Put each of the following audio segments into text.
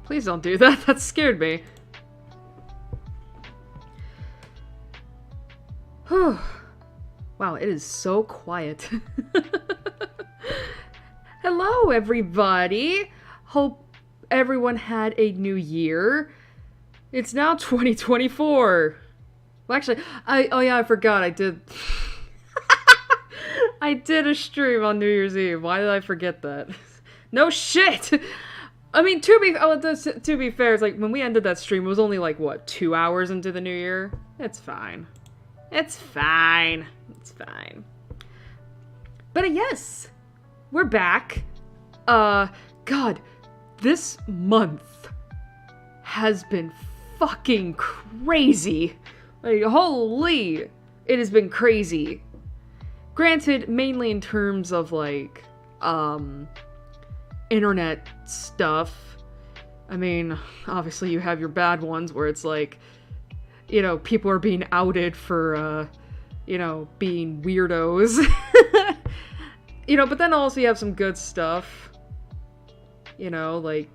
Please don't do that. That scared me. Whew. Wow, it is so quiet. Hello, everybody. Hope everyone had a new year. It's now 2024. Well, actually, I forgot I did. I did a stream on New Year's Eve. Why did I forget that? No shit! I mean, to be fair, it's like, when we ended that stream, it was only like, what, 2 hours into the new year? It's fine. It's fine. It's fine. But yes, we're back. God, this month has been fucking crazy. Like, holy, it has been crazy. Granted, mainly in terms of, like, internet stuff. I mean, obviously you have your bad ones where it's like, you know, people are being outed for, you know, being weirdos. You know, but then also you have some good stuff. You know, like...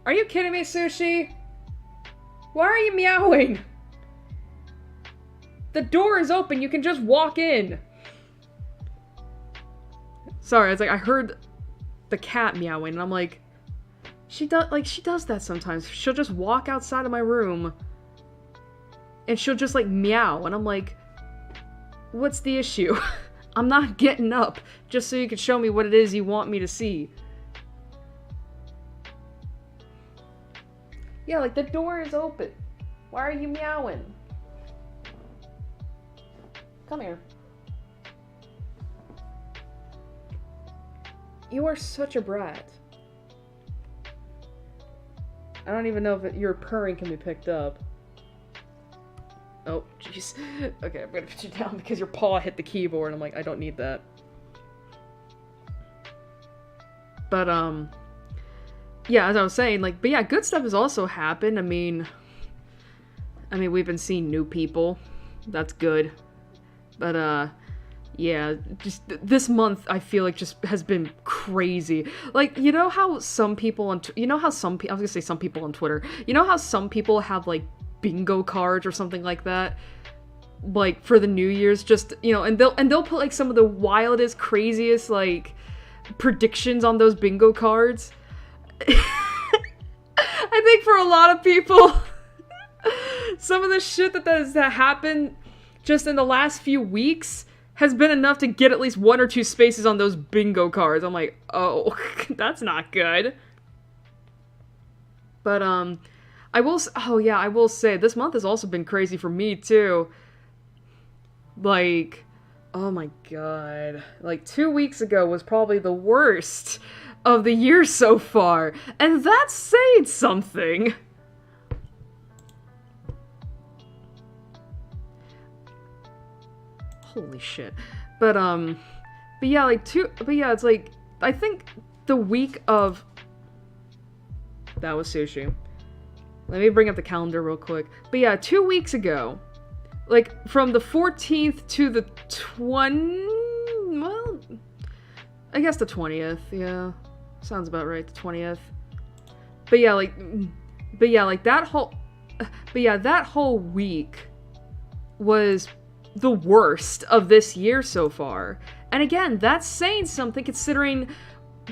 Are you kidding me, Sushi? Why are you meowing? The door is open, you can just walk in. Sorry, it's like I heard the cat meowing and I'm like, she does that sometimes. She'll just walk outside of my room and she'll just like meow and I'm like, what's the issue? I'm not getting up just so you can show me what it is you want me to see. Yeah, like, the door is open. Why are you meowing? Come here. You are such a brat. I don't even know if your purring can be picked up. Oh, jeez. Okay, I'm gonna put you down because your paw hit the keyboard. I'm like, I don't need that. But, yeah, as I was saying, like, but yeah, good stuff has also happened. I mean, we've been seeing new people. That's good. But, yeah, just this month, I feel like just has been crazy. Like, you know how some people on, I was gonna say some people on Twitter. You know how some people have, like, bingo cards or something like that? Like, for the New Year's, just, you know, and they'll put, like, some of the wildest, craziest, like, predictions on those bingo cards. I think for a lot of people, some of the shit that happened just in the last few weeks has been enough to get at least 1 or 2 spaces on those bingo cards. I'm like, oh, that's not good. But, I will say, this month has also been crazy for me, too. Like, oh my god. Like, 2 weeks ago was probably the worst of the year so far, and that's saying something. Holy shit. But yeah, it's like, I think the week of... That was Sushi. Let me bring up the calendar real quick. But yeah, 2 weeks ago, like, from the 14th to the well, I guess the 20th, yeah. Sounds about right, the 20th. But yeah, that whole week was the worst of this year so far. And again, that's saying something considering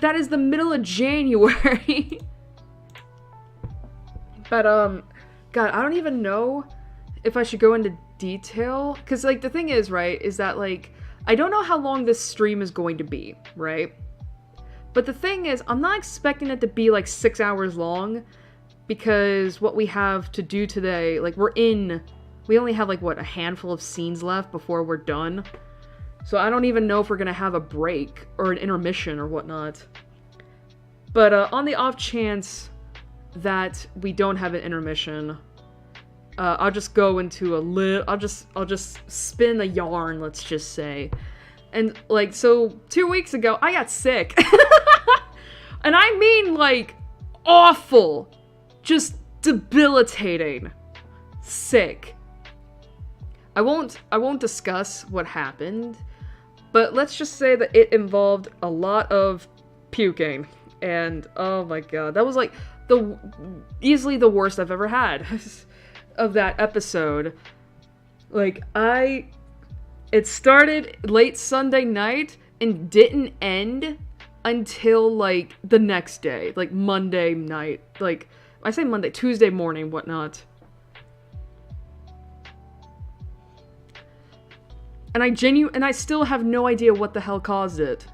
that is the middle of January. But, God, I don't even know if I should go into detail. Because, like, the thing is, right, is that, like, I don't know how long this stream is going to be, right? But the thing is, I'm not expecting it to be, like, 6 hours long, because what we have to do today, like, we only have, like, what, a handful of scenes left before we're done. So I don't even know if we're gonna have a break, or an intermission, or whatnot. But, on the off chance that we don't have an intermission, I'll just go into I'll just spin a yarn, let's just say. And, like, so, 2 weeks ago, I got sick. And I mean, like, awful. just debilitating. Sick. I won't discuss what happened, but let's just say that it involved a lot of puking. And oh my god, that was like easily the worst I've ever had of that episode. Like, it started late Sunday night and didn't end until, like, the next day. Like, Monday night. Like, I say Monday, Tuesday morning, whatnot. And I still have no idea what the hell caused it.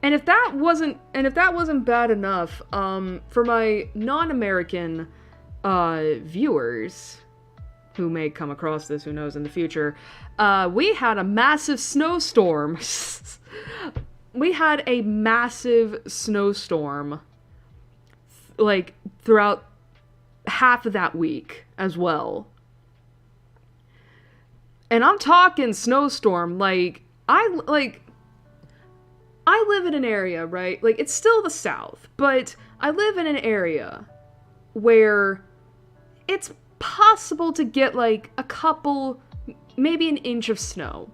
And if that wasn't bad enough, for my non-American, viewers, who may come across this, who knows, in the future, we had a massive snowstorm. We had a massive snowstorm, like, throughout half of that week as well. And I'm talking snowstorm, like, I live in an area, right? Like, it's still the South, but I live in an area where it's possible to get, like, a couple, maybe an inch of snow.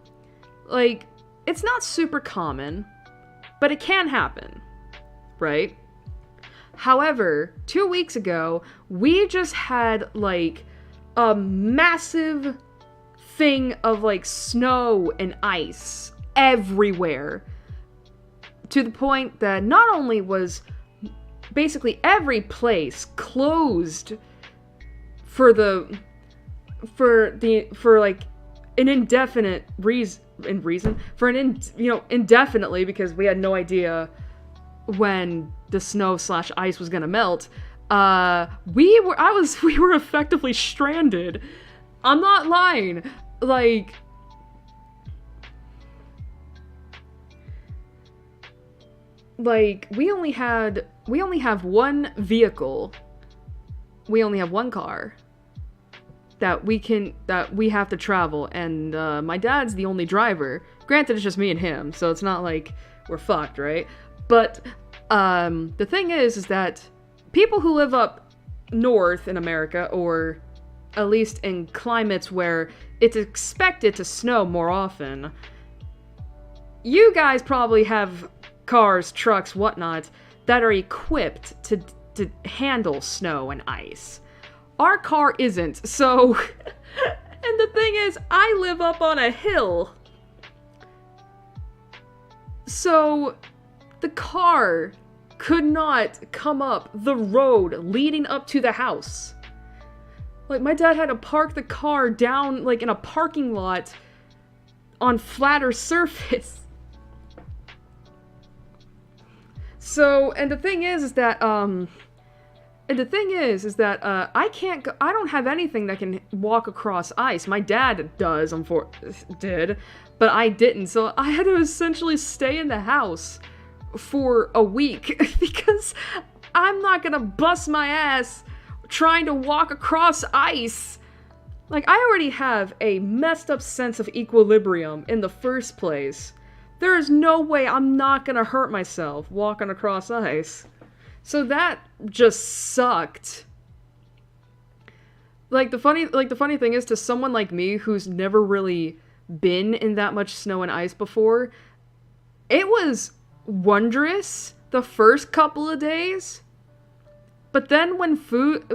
Like, it's not super common, but it can happen, right? However, 2 weeks ago, we just had, like, a massive thing of, like, snow and ice everywhere. To the point that not only was basically every place closed for like an indefinite indefinitely, because we had no idea when the snow/ice was gonna melt. We were effectively stranded. I'm not lying. Like, we only have one vehicle. We only have one car that we have to travel, and my dad's the only driver. Granted, it's just me and him, so it's not like we're fucked, right? But the thing is that people who live up north in America, or at least in climates where it's expected to snow more often, you guys probably have cars, trucks, whatnot, that are equipped to handle snow and ice. Our car isn't, so... And the thing is, I live up on a hill. So, the car could not come up the road leading up to the house. Like, my dad had to park the car down, like, in a parking lot on flatter surface. So, and the thing is that, I can't go, I don't have anything that can walk across ice. My dad did, but I didn't, so I had to essentially stay in the house for a week, because I'm not gonna bust my ass trying to walk across ice. Like, I already have a messed up sense of equilibrium in the first place. There is no way I'm not gonna hurt myself walking across ice. So that just sucked. Like, the funny thing is, to someone like me who's never really been in that much snow and ice before, it was wondrous the first couple of days. But then when food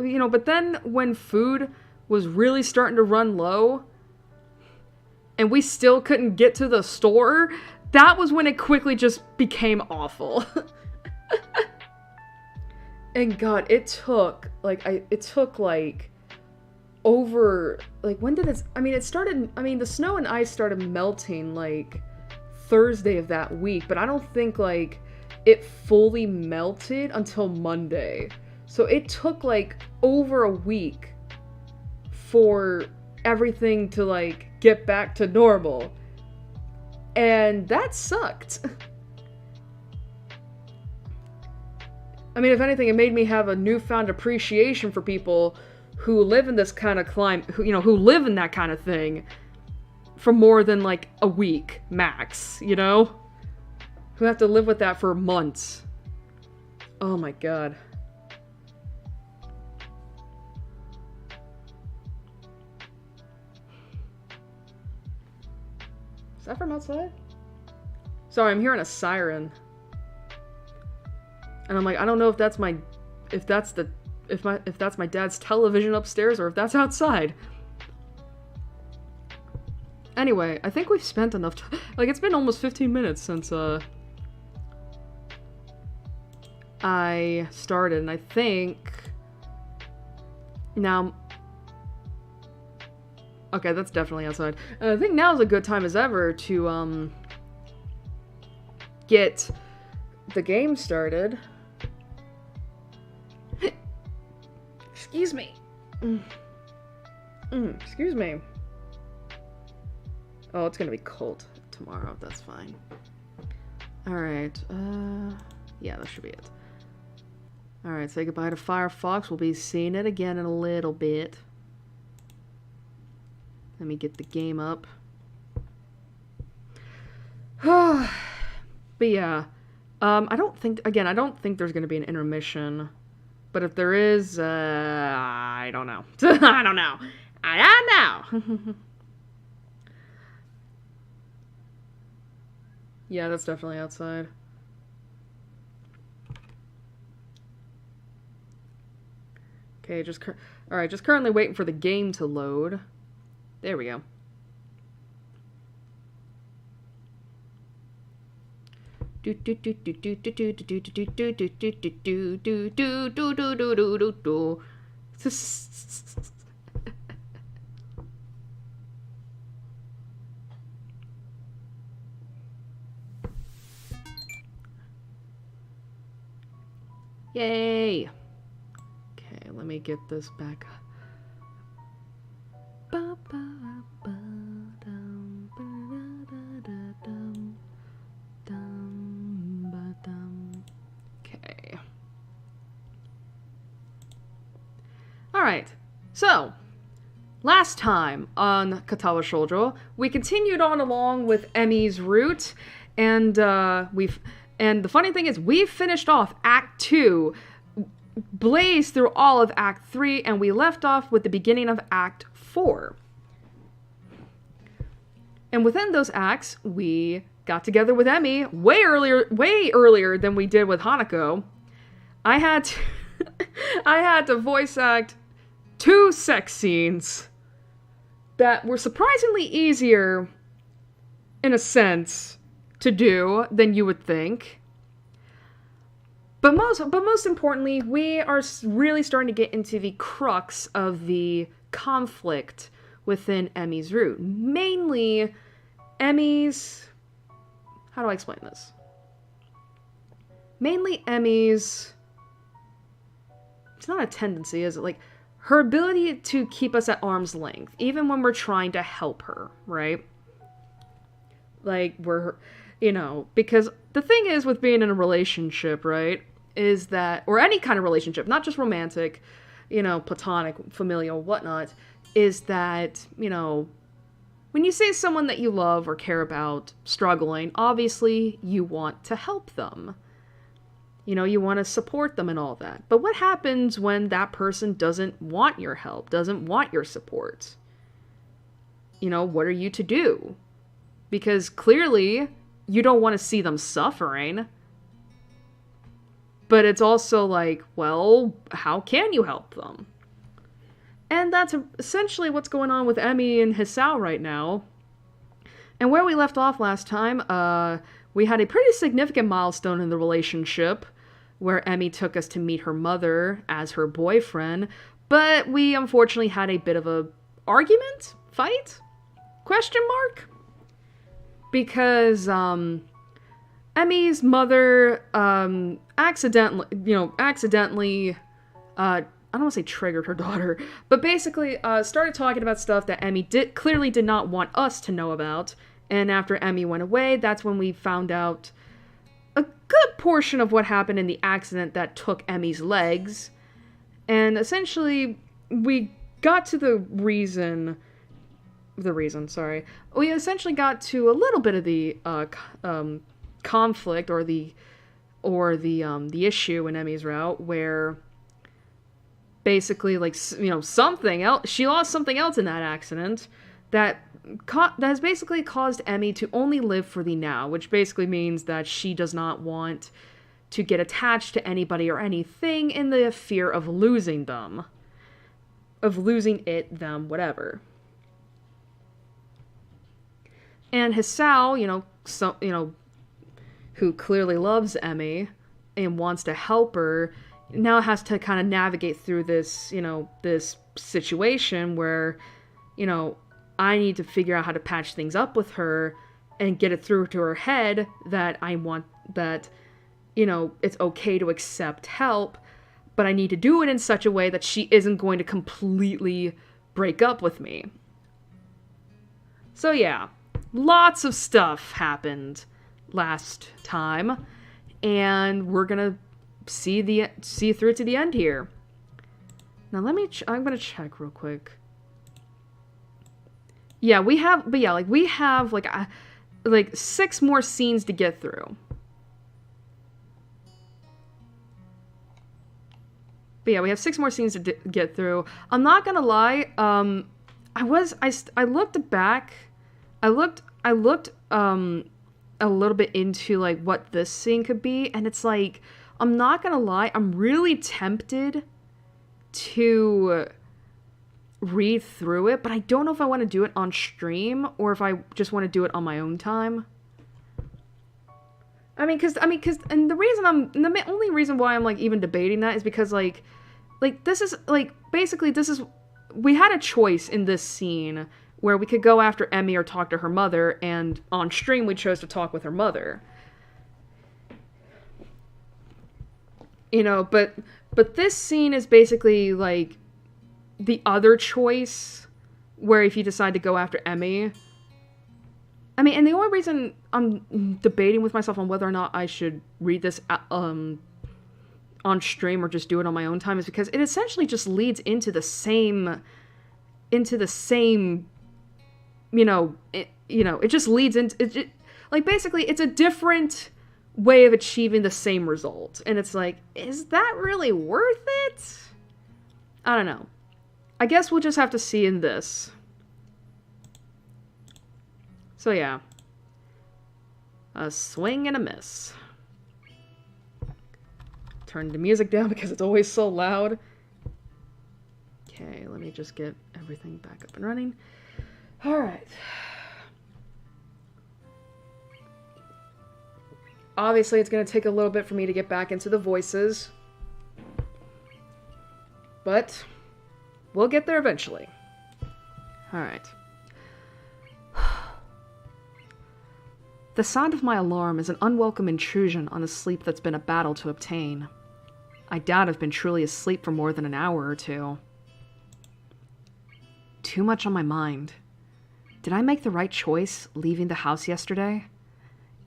was really starting to run low, and we still couldn't get to the store, that was when it quickly just became awful. And God, it took over, like, when did it, the snow and ice started melting, like, Thursday of that week, but I don't think, like, it fully melted until Monday. So it took, like, over a week for everything to, like, get back to normal. And that sucked. I mean, if anything, it made me have a newfound appreciation for people who live in this kind of climate, who live in that kind of thing for more than, like, a week, max, you know? Who have to live with that for months. Oh my god. that from outside? Sorry, I'm hearing a siren. And I'm like, I don't know if that's my dad's television upstairs or if that's outside. Anyway, I think we've spent enough time. Like, it's been almost 15 minutes since I started, and I think now. Okay, that's definitely outside. And I think now is a good time as ever to get the game started. Excuse me. Excuse me. Oh, it's gonna be cold tomorrow. That's fine. Alright, yeah, that should be it. Alright, say goodbye to Firefox. We'll be seeing it again in a little bit. Let me get the game up. But yeah. I don't think there's gonna be an intermission. But if there is, I don't know. I don't know. I don't know. Yeah, that's definitely outside. Okay, just currently waiting for the game to load. There we go. Yay! Okay, let me get this back. Okay. Alright, so, last time on Katawa Shoujo, we continued on along with Emi's route, and and the funny thing is, we finished off Act 2, blazed through all of Act 3, and we left off with the beginning of Act 4. And within those acts, we got together with Emi way earlier than we did with Hanako. I had to voice act 2 sex scenes that were surprisingly easier, in a sense, to do than you would think. But most importantly, we are really starting to get into the crux of the conflict within Emi's route. Mainly, Emi's... How do I explain this? Mainly Emi's... It's not a tendency, is it? Like, her ability to keep us at arm's length, even when we're trying to help her, right? Like, we're... You know, because the thing is with being in a relationship, right, is that, or any kind of relationship, not just romantic, you know, platonic, familial, whatnot, is that, you know, when you see someone that you love or care about struggling, obviously you want to help them. You know, you want to support them and all that. But what happens when that person doesn't want your help, doesn't want your support? You know, what are you to do? Because clearly you don't want to see them suffering. But it's also like, well, how can you help them? And that's essentially what's going on with Emi and Hisao right now. And where we left off last time, we had a pretty significant milestone in the relationship where Emi took us to meet her mother as her boyfriend, but we unfortunately had a bit of a argument? Fight? Question mark? Because, Emi's mother, accidentally, I don't want to say triggered her daughter, but basically, started talking about stuff that Emi clearly did not want us to know about, and after Emi went away, that's when we found out a good portion of what happened in the accident that took Emi's legs, and essentially, we got to the reason, we essentially got to a little bit of the, conflict or the issue in Emi's route where basically, like, you know, something else, she lost something else in that accident that has basically caused Emmy to only live for the now, which basically means that she does not want to get attached to anybody or anything in the fear of losing them. Of losing it, them, whatever. And Hisao, who clearly loves Emmy and wants to help her, now has to kind of navigate through this, this situation where, I need to figure out how to patch things up with her and get it through to her head that it's okay to accept help, but I need to do it in such a way that she isn't going to completely break up with me. So yeah, lots of stuff happened last time, and we're gonna see through to the end here. Now I'm gonna check real quick. Yeah, we have 6 more scenes to get through. But yeah, we have 6 more scenes to get through. I'm not gonna lie. I looked back. I looked a little bit into like what this scene could be, and it's like, I'm not gonna lie. I'm really tempted to read through it, but I don't know if I want to do it on stream or if I just want to do it on my own time. And the only reason why I'm like even debating that is because like this is like basically we had a choice in this scene where we could go after Emmy or talk to her mother, and on stream we chose to talk with her mother. But this scene is basically like the other choice, where if you decide to go after Emmy. And the only reason I'm debating with myself on whether or not I should read this on stream or just do it on my own time is because it essentially just leads into the same, it just leads into, basically it's a different way of achieving the same result. And it's like, is that really worth it? I don't know. I guess we'll just have to see in this. So yeah. A swing and a miss. Turn the music down because it's always so loud. Okay, let me just get everything back up and running. Alright. Obviously, it's going to take a little bit for me to get back into the voices. But we'll get there eventually. Alright. The sound of my alarm is an unwelcome intrusion on a sleep that's been a battle to obtain. I doubt I've been truly asleep for more than an hour or two. Too much on my mind. Did I make the right choice leaving the house yesterday?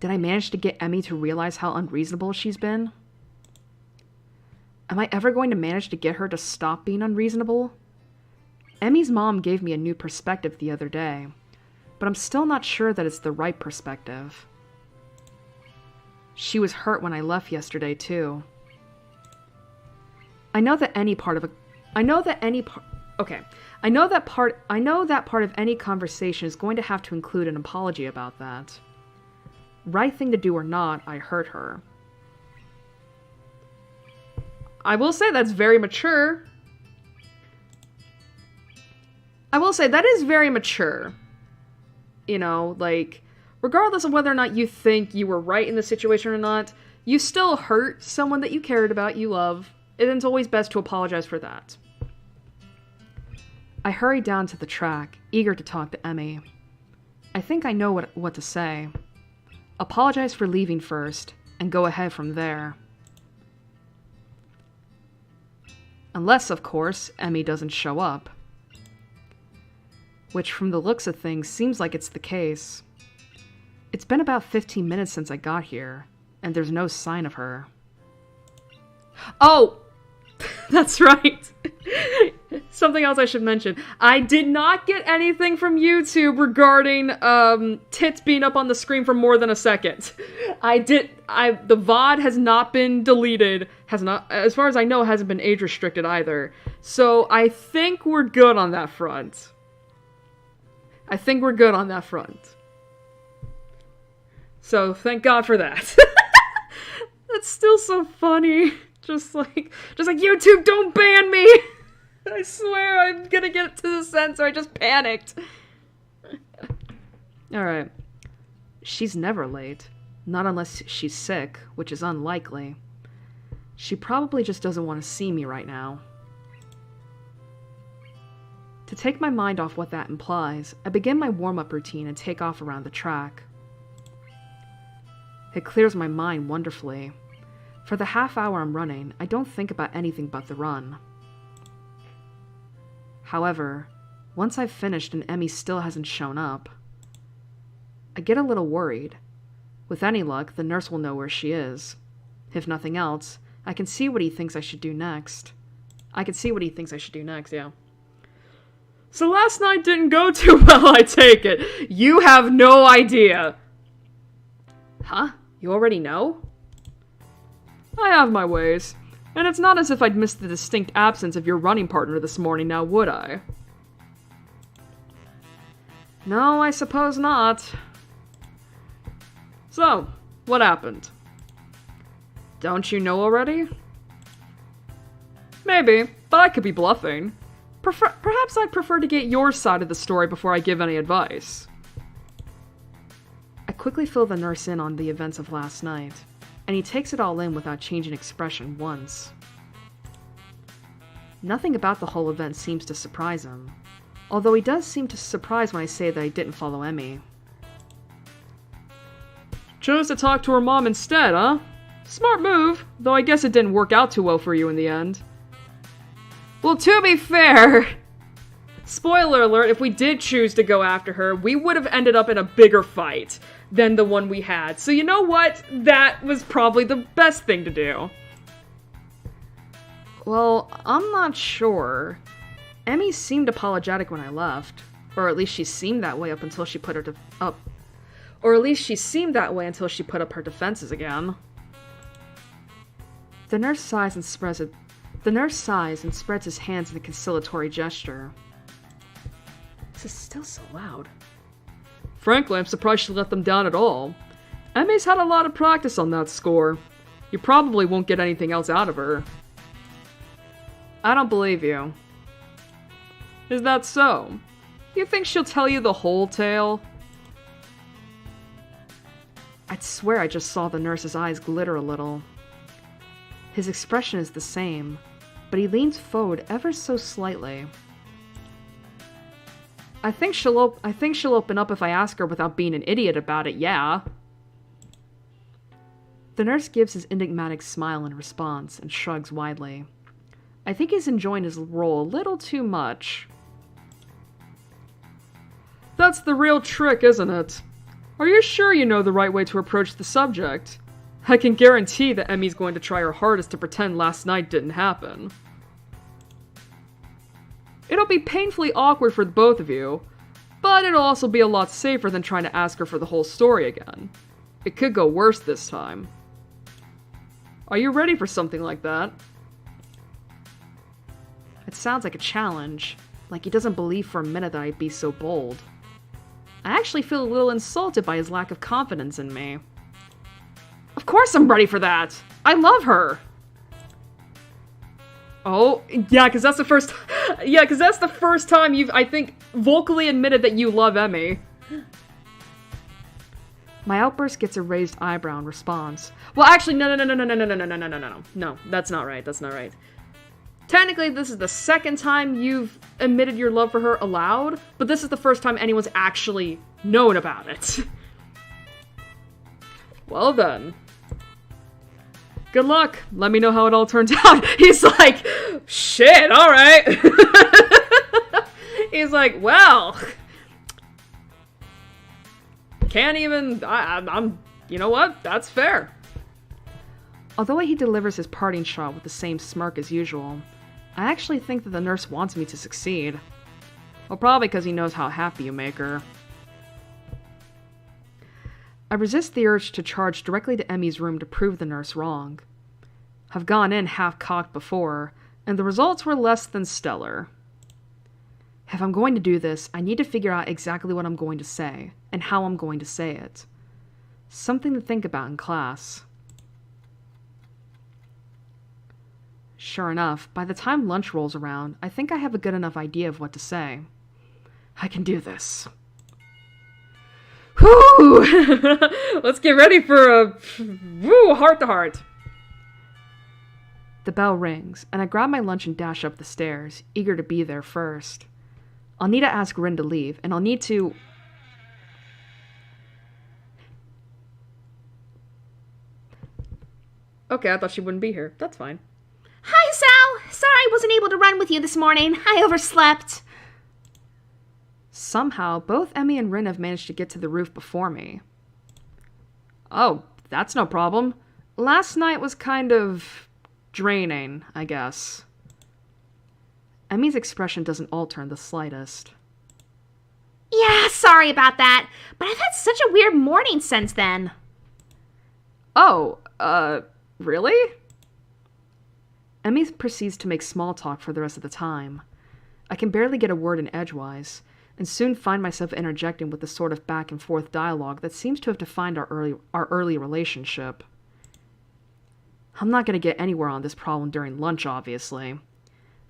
Did I manage to get Emmy to realize how unreasonable she's been? Am I ever going to manage to get her to stop being unreasonable? Emmy's mom gave me a new perspective the other day, but I'm still not sure that it's the right perspective. She was hurt when I left yesterday, too. I know that part of any conversation is going to have to include an apology about that. Right thing to do or not, I hurt her. I will say that's very mature. I will say that is very mature. Regardless of whether or not you think you were right in the situation or not, you still hurt someone that you cared about, you love, and it's always best to apologize for that. I hurried down to the track, eager to talk to Emmy. I think I know what to say. Apologize for leaving first, and go ahead from there. Unless, of course, Emmy doesn't show up. Which, from the looks of things, seems like it's the case. It's been about 15 minutes since I got here, and there's no sign of her. Oh! That's right! Something else I should mention. I did not get anything from YouTube regarding tits being up on the screen for more than a second. The VOD has not been deleted. As far as I know, hasn't been age restricted either. So I think we're good on that front. I think we're good on that front. So, thank God for that. That's still so funny. Just like, YouTube, don't ban me! I swear I'm gonna get to the censor, I just panicked. Alright. She's never late. Not unless she's sick, which is unlikely. She probably just doesn't want to see me right now. To take my mind off what that implies, I begin my warm-up routine and take off around the track. It clears my mind wonderfully. For the half hour I'm running, I don't think about anything but the run. However, once I've finished and Emmy still hasn't shown up, I get a little worried. With any luck, the nurse will know where she is. If nothing else, I can see what he thinks I should do next. Yeah. So last night didn't go too well, I take it. You have no idea. Huh? You already know? I have my ways. And it's not as if I'd missed the distinct absence of your running partner this morning, now would I? No, I suppose not. So, what happened? Don't you know already? Maybe, but I could be bluffing. Perhaps I'd prefer to get your side of the story before I give any advice. I quickly fill the nurse in on the events of last night, and he takes it all in without changing expression once. Nothing about the whole event seems to surprise him, although he does seem to surprise when I say that I didn't follow Emmy. Chose to talk to her mom instead, huh? Smart move, though I guess it didn't work out too well for you in the end. Well, to be fair, spoiler alert, if we did choose to go after her, we would have ended up in a bigger fight than the one we had. So you know what? That was probably the best thing to do. Well, I'm not sure. Emmy seemed apologetic when I left. Or at least she seemed that way until she put up her defenses again. The nurse sighs and spreads his hands in a conciliatory gesture. This is still so loud. Frankly, I'm surprised she let them down at all. Emmy's had a lot of practice on that score. You probably won't get anything else out of her. I don't believe you. Is that so? You think she'll tell you the whole tale? I'd swear I just saw the nurse's eyes glitter a little. His expression is the same, but he leans forward ever so slightly. I think she'll open up if I ask her without being an idiot about it, yeah. The nurse gives his enigmatic smile in response and shrugs widely. I think he's enjoying his role a little too much. That's the real trick, isn't it? Are you sure you know the right way to approach the subject? I can guarantee that Emmy's going to try her hardest to pretend last night didn't happen. It'll be painfully awkward for the both of you, but it'll also be a lot safer than trying to ask her for the whole story again. It could go worse this time. Are you ready for something like that? It sounds like a challenge, like he doesn't believe for a minute that I'd be so bold. I actually feel a little insulted by his lack of confidence in me. Of course I'm ready for that! I love her! Oh, yeah, because that's the first time you've, I think, vocally admitted that you love Emmy. My outburst gets a raised eyebrow in response. Well, actually, no, that's not right. Technically, this is the second time you've admitted your love for her aloud, but this is the first time anyone's actually known about it. Well then. Good luck. Let me know how it all turns out. He's like, shit, alright. He's like, well, can't even, I'm, you know what? That's fair. Although he delivers his parting shot with the same smirk as usual, I actually think that the nurse wants me to succeed. Well, probably because he knows how happy you make her. I resist the urge to charge directly to Emmy's room to prove the nurse wrong. I've gone in half-cocked before, and the results were less than stellar. If I'm going to do this, I need to figure out exactly what I'm going to say, and how I'm going to say it. Something to think about in class. Sure enough, by the time lunch rolls around, I think I have a good enough idea of what to say. I can do this. Whoo! Let's get ready for a heart-to-heart. The bell rings, and I grab my lunch and dash up the stairs, eager to be there first. I'll need to ask Rin to leave, and I'll need to... Okay, I thought she wouldn't be here. That's fine. Hi, Sal. Sorry I wasn't able to run with you this morning. I overslept. Somehow, both Emmy and Rin have managed to get to the roof before me. Oh, that's no problem. Last night was kind of draining, I guess. Emmy's expression doesn't alter in the slightest. Yeah, sorry about that, but I've had such a weird morning since then. Oh, really? Emmy proceeds to make small talk for the rest of the time. I can barely get a word in edgewise, and soon find myself interjecting with the sort of back-and-forth dialogue that seems to have defined our early relationship. I'm not going to get anywhere on this problem during lunch, obviously.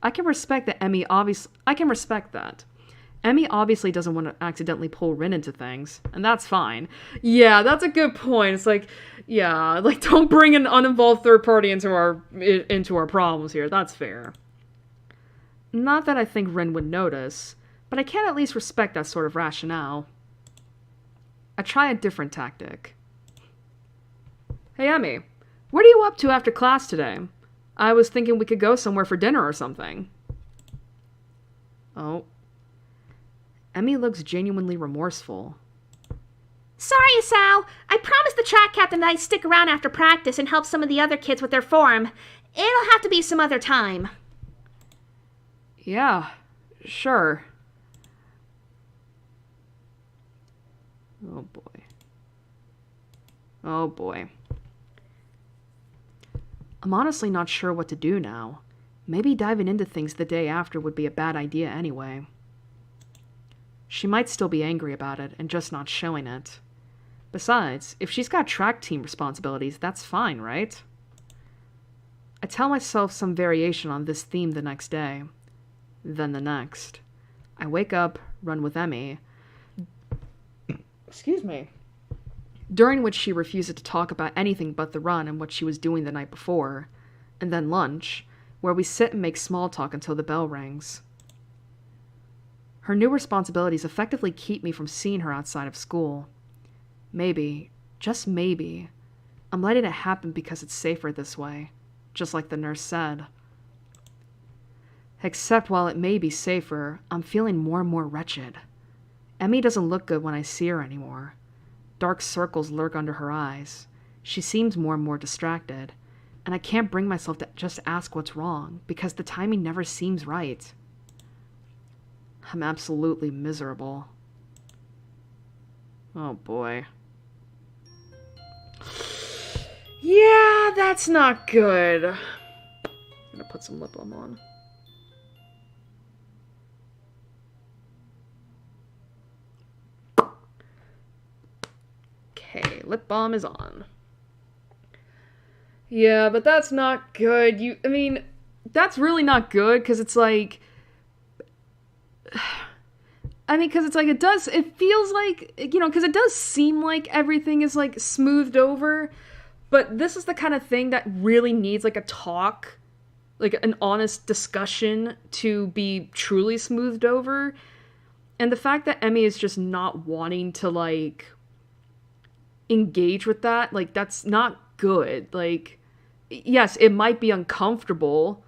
I can respect that. Emmy obviously doesn't want to accidentally pull Rin into things, and that's fine. Yeah, that's a good point. It's like, yeah, like, don't bring an uninvolved third party into our problems here. That's fair. Not that I think Rin would notice, but I can at least respect that sort of rationale. I try a different tactic. Hey, Emmy, what are you up to after class today? I was thinking we could go somewhere for dinner or something. Oh. Emmy looks genuinely remorseful. Sorry, Sal. I promised the track captain that I'd stick around after practice and help some of the other kids with their form. It'll have to be some other time. Yeah, sure. Oh boy. Oh boy. I'm honestly not sure what to do now. Maybe diving into things the day after would be a bad idea anyway. She might still be angry about it and just not showing it. Besides, if she's got track team responsibilities, that's fine, right? I tell myself some variation on this theme the next day. Then the next. I wake up, run with Emmy. Excuse me. During which she refuses to talk about anything but the run and what she was doing the night before. And then lunch, where we sit and make small talk until the bell rings. Her new responsibilities effectively keep me from seeing her outside of school. Maybe, just maybe, I'm letting it happen because it's safer this way, just like the nurse said. Except while it may be safer, I'm feeling more and more wretched. Emmy doesn't look good when I see her anymore. Dark circles lurk under her eyes. She seems more and more distracted, and I can't bring myself to just ask what's wrong, because the timing never seems right. I'm absolutely miserable. Oh boy. Yeah, that's not good. I'm gonna put some lip balm on. Okay, lip balm is on. Yeah, but that's not good. I mean, that's really not good, because it's like... because it's like, it feels like, because it does seem like everything is, like, smoothed over, but this is the kind of thing that really needs, like, a talk, like, an honest discussion to be truly smoothed over, and the fact that Emmy is just not wanting to, like, engage with that, like, that's not good. Like, yes, it might be uncomfortable,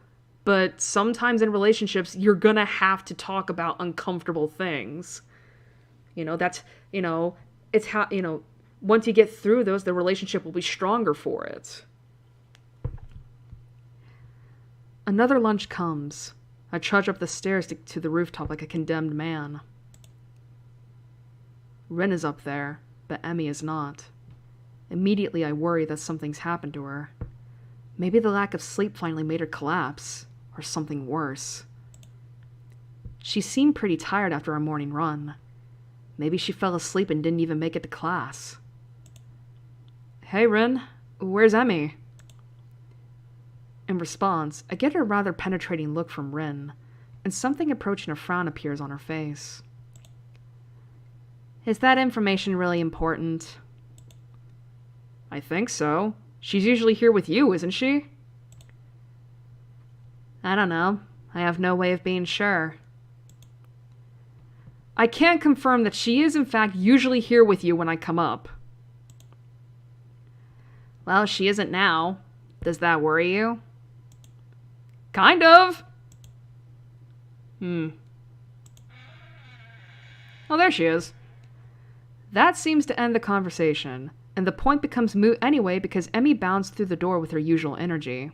but sometimes in relationships, you're gonna have to talk about uncomfortable things. That's, it's how, once you get through those, the relationship will be stronger for it. Another lunch comes. I trudge up the stairs to the rooftop like a condemned man. Rin is up there, but Emmy is not. Immediately I worry that something's happened to her. Maybe the lack of sleep finally made her collapse. Or something worse. She seemed pretty tired after our morning run. Maybe she fell asleep and didn't even make it to class. Hey, Rin, where's Emmy? In response, I get a rather penetrating look from Rin, and something approaching a frown appears on her face. Is that information really important? I think so. She's usually here with you, isn't she? I don't know. I have no way of being sure. I can confirm that she is in fact usually here with you when I come up. Well, she isn't now. Does that worry you? Kind of. Oh, there she is. That seems to end the conversation, and the point becomes moot anyway because Emmy bounced through the door with her usual energy.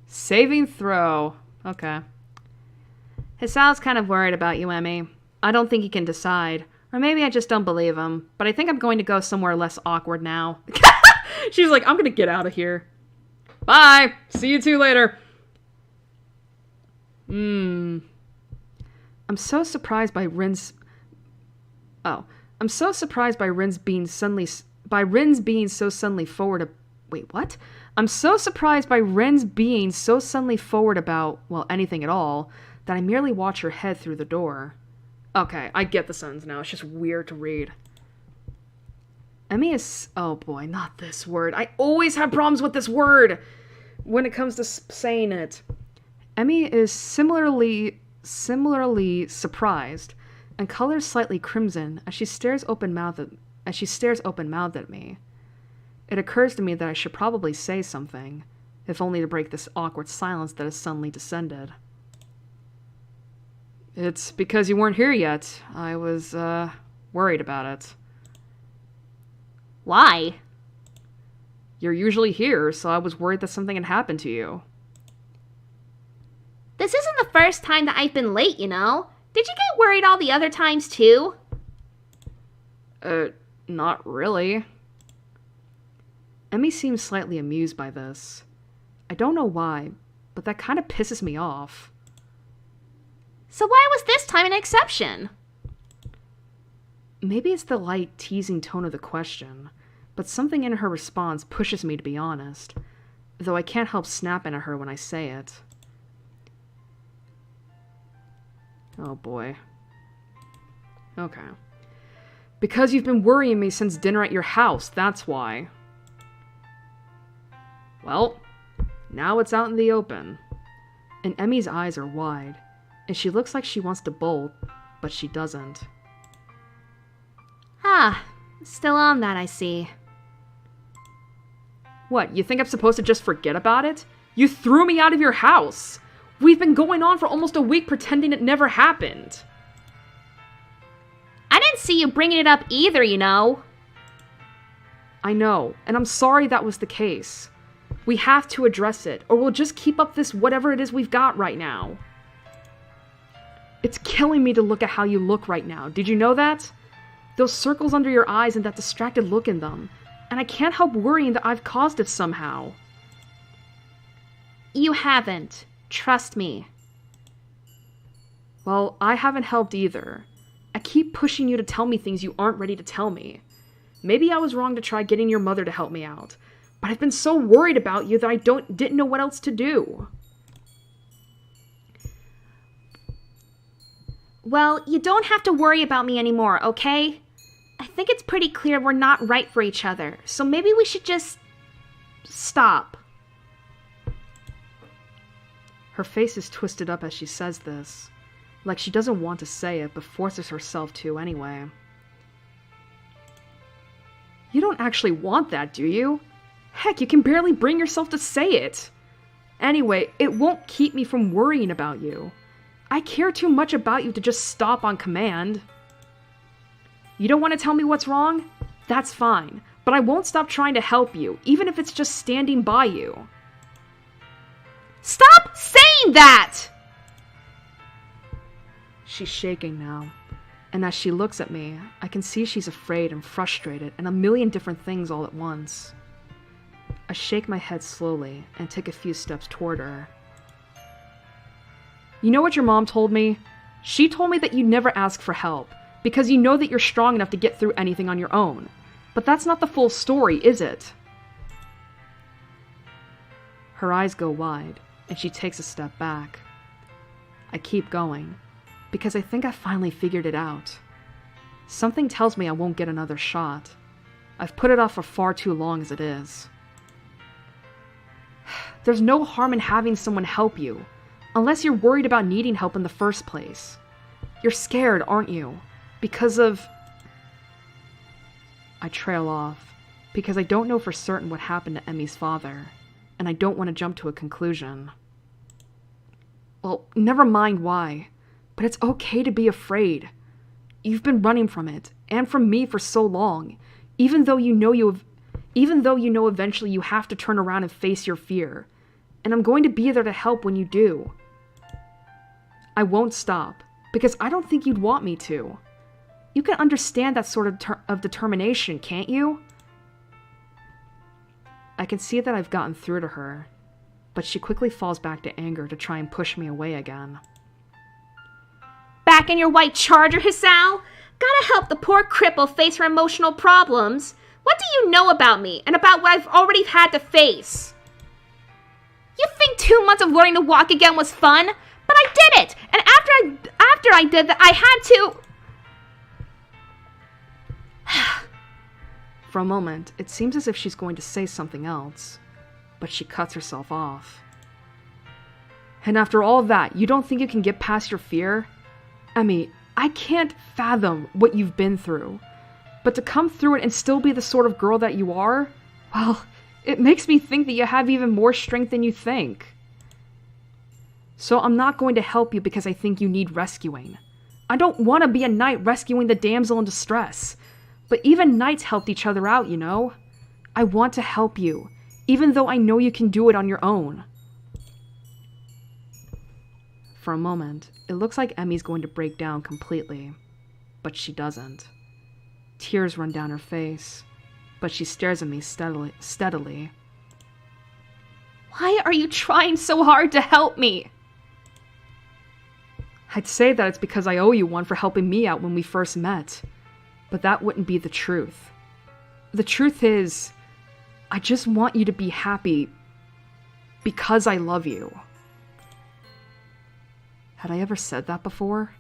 Saving throw. Okay. Hisao's kind of worried about you, Emmy. I don't think he can decide. Or maybe I just don't believe him. But I think I'm going to go somewhere less awkward now. She's like, I'm going to get out of here. Bye. See you two later. I'm so surprised by Rin's... Oh. I'm so surprised by Rin's being suddenly... By Rin's being so suddenly forward... Wait, what? I'm so surprised by Ren's being so suddenly forward about, well, anything at all, that I merely watch her head through the door. Okay, I get the sentence now. It's just weird to read. Emmy is... Oh boy, not this word. I always have problems with this word when it comes to saying it. Emmy is similarly surprised and colors slightly crimson as she stares open-mouthed at me. It occurs to me that I should probably say something, if only to break this awkward silence that has suddenly descended. It's because you weren't here yet. I was, worried about it. Why? You're usually here, so I was worried that something had happened to you. This isn't the first time that I've been late, you know? Did you get worried all the other times, too? Not really. Emmy seems slightly amused by this. I don't know why, but that kind of pisses me off. So why was this time an exception? Maybe it's the light, teasing tone of the question, but something in her response pushes me to be honest, though I can't help snapping at her when I say it. Oh boy. Okay. Because you've been worrying me since dinner at your house, that's why. Well, now it's out in the open. And Emmy's eyes are wide, and she looks like she wants to bolt, but she doesn't. Ah, still on that, I see. What, you think I'm supposed to just forget about it? You threw me out of your house! We've been going on for almost a week pretending it never happened. I didn't see you bringing it up either, you know. I know, and I'm sorry that was the case. We have to address it, or we'll just keep up this whatever it is we've got right now. It's killing me to look at how you look right now. Did you know that? Those circles under your eyes and that distracted look in them. And I can't help worrying that I've caused it somehow. You haven't. Trust me. Well, I haven't helped either. I keep pushing you to tell me things you aren't ready to tell me. Maybe I was wrong to try getting your mother to help me out. But I've been so worried about you that I didn't know what else to do. Well, you don't have to worry about me anymore, okay? I think it's pretty clear we're not right for each other, so maybe we should just... stop. Her face is twisted up as she says this, like she doesn't want to say it, but forces herself to anyway. You don't actually want that, do you? Heck, you can barely bring yourself to say it. Anyway, it won't keep me from worrying about you. I care too much about you to just stop on command. You don't want to tell me what's wrong? That's fine, but I won't stop trying to help you, even if it's just standing by you. Stop saying that! She's shaking now, and as she looks at me, I can see she's afraid and frustrated and a million different things all at once. I shake my head slowly and take a few steps toward her. You know what your mom told me? She told me that you never ask for help, because you know that you're strong enough to get through anything on your own. But that's not the full story, is it? Her eyes go wide, and she takes a step back. I keep going, because I think I finally figured it out. Something tells me I won't get another shot. I've put it off for far too long as it is. There's no harm in having someone help you, unless you're worried about needing help in the first place. You're scared, aren't you? Because of... I trail off, because I don't know for certain what happened to Emmy's father, and I don't want to jump to a conclusion. Well, never mind why, but it's okay to be afraid. You've been running from it, and from me for so long, even though you know eventually you have to turn around and face your fear. And I'm going to be there to help when you do. I won't stop, because I don't think you'd want me to. You can understand that sort of determination, can't you? I can see that I've gotten through to her, but she quickly falls back to anger to try and push me away again. Back in your white charger, Hisao? Gotta help the poor cripple face her emotional problems. What do you know about me, and about what I've already had to face? You think 2 months of learning to walk again was fun? But I did it! And after I did that, I had to... For a moment, it seems as if she's going to say something else, but she cuts herself off. And after all of that, you don't think you can get past your fear? Emmy, I can't fathom what you've been through. But to come through it and still be the sort of girl that you are, well, it makes me think that you have even more strength than you think. So I'm not going to help you because I think you need rescuing. I don't want to be a knight rescuing the damsel in distress. But even knights helped each other out, you know? I want to help you, even though I know you can do it on your own. For a moment, it looks like Emmy's going to break down completely, but she doesn't. Tears run down her face, but she stares at me steadily. Why are you trying so hard to help me? I'd say that it's because I owe you one for helping me out when we first met. But that wouldn't be the truth. The truth is, I just want you to be happy because I love you. Had I ever said that before?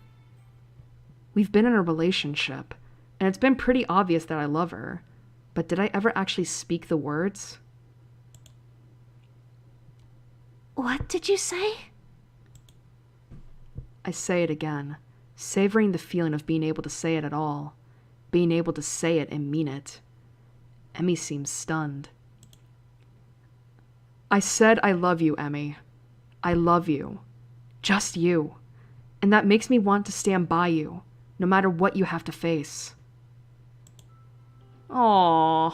We've been in a relationship, and it's been pretty obvious that I love her, but did I ever actually speak the words? What did you say? I say it again, savoring the feeling of being able to say it at all. Being able to say it and mean it. Emmy seems stunned. I said I love you, Emmy. I love you. Just you. And that makes me want to stand by you, no matter what you have to face. Aww.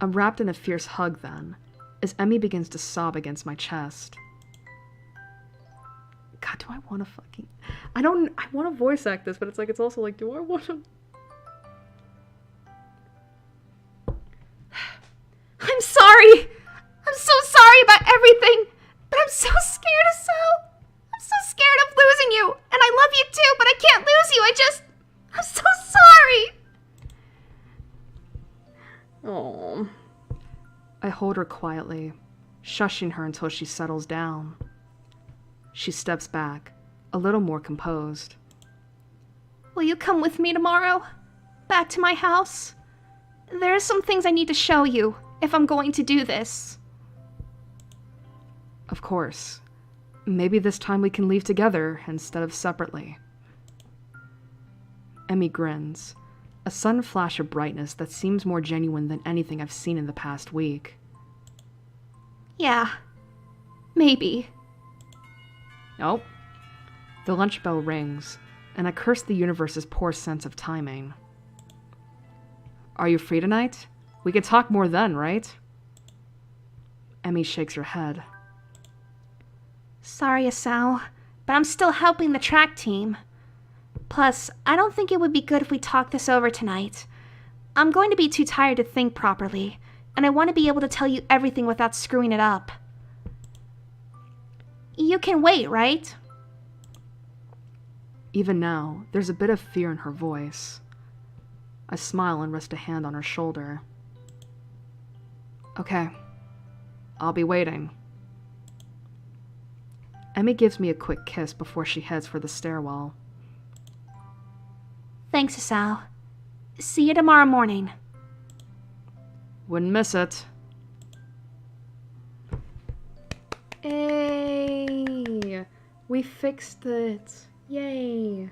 I'm wrapped in a fierce hug then, as Emmy begins to sob against my chest. God, do I want to fucking... I want to voice act this, but it's also like, do I want to... I'm sorry! I'm so sorry about everything! But I'm so scared of Sal! I'm so scared of losing you! And I love you too, but I can't lose you! I'm so sorry! Oh. I hold her quietly, shushing her until she settles down. She steps back, a little more composed. Will you come with me tomorrow? Back to my house? There are some things I need to show you, if I'm going to do this. Of course. Maybe this time we can leave together instead of separately. Emmy grins, a sudden flash of brightness that seems more genuine than anything I've seen in the past week. Yeah. Maybe. Nope. The lunch bell rings, and I curse the universe's poor sense of timing. Are you free tonight? We can talk more then, right? Emmy shakes her head. Sorry, Asao, but I'm still helping the track team. Plus, I don't think it would be good if we talked this over tonight. I'm going to be too tired to think properly, and I want to be able to tell you everything without screwing it up. You can wait, right? Even now, there's a bit of fear in her voice. I smile and rest a hand on her shoulder. Okay. I'll be waiting. Emmy gives me a quick kiss before she heads for the stairwell. Thanks, Asao. See you tomorrow morning. Wouldn't miss it. Hey! We fixed it. Yay!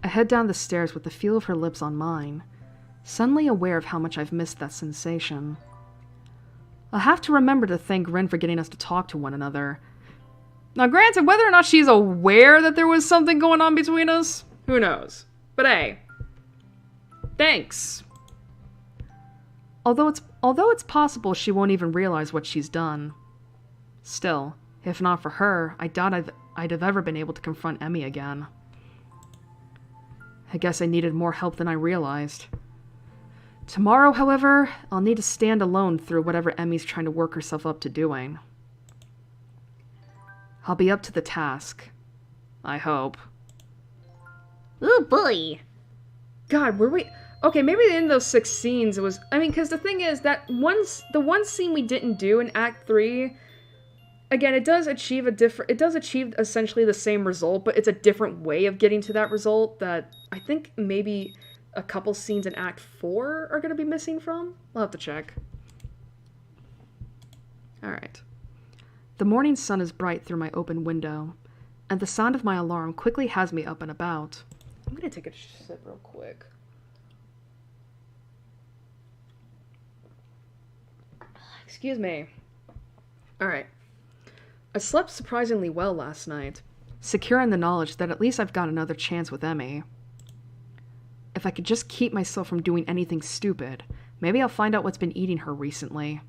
I head down the stairs with the feel of her lips on mine, suddenly aware of how much I've missed that sensation. I'll have to remember to thank Rin for getting us to talk to one another. Now, granted, whether or not she's aware that there was something going on between us, who knows? But hey, thanks. Although it's possible she won't even realize what she's done. Still, if not for her, I doubt I'd have ever been able to confront Emmy again. I guess I needed more help than I realized. Tomorrow, however, I'll need to stand alone through whatever Emmy's trying to work herself up to doing. I'll be up to the task. I hope. Ooh, boy. God, were we... Okay, maybe in those 6 scenes it was... I mean, because the thing is that the one scene we didn't do in Act 3... Again, it does achieve essentially the same result, but it's a different way of getting to that result that I think maybe a couple scenes in Act 4 are going to be missing from. I'll have to check. Alright. The morning sun is bright through my open window, and the sound of my alarm quickly has me up and about. I'm going to take a sip real quick. Excuse me. Alright. I slept surprisingly well last night, secure in the knowledge that at least I've got another chance with Emmy. If I could just keep myself from doing anything stupid, maybe I'll find out what's been eating her recently.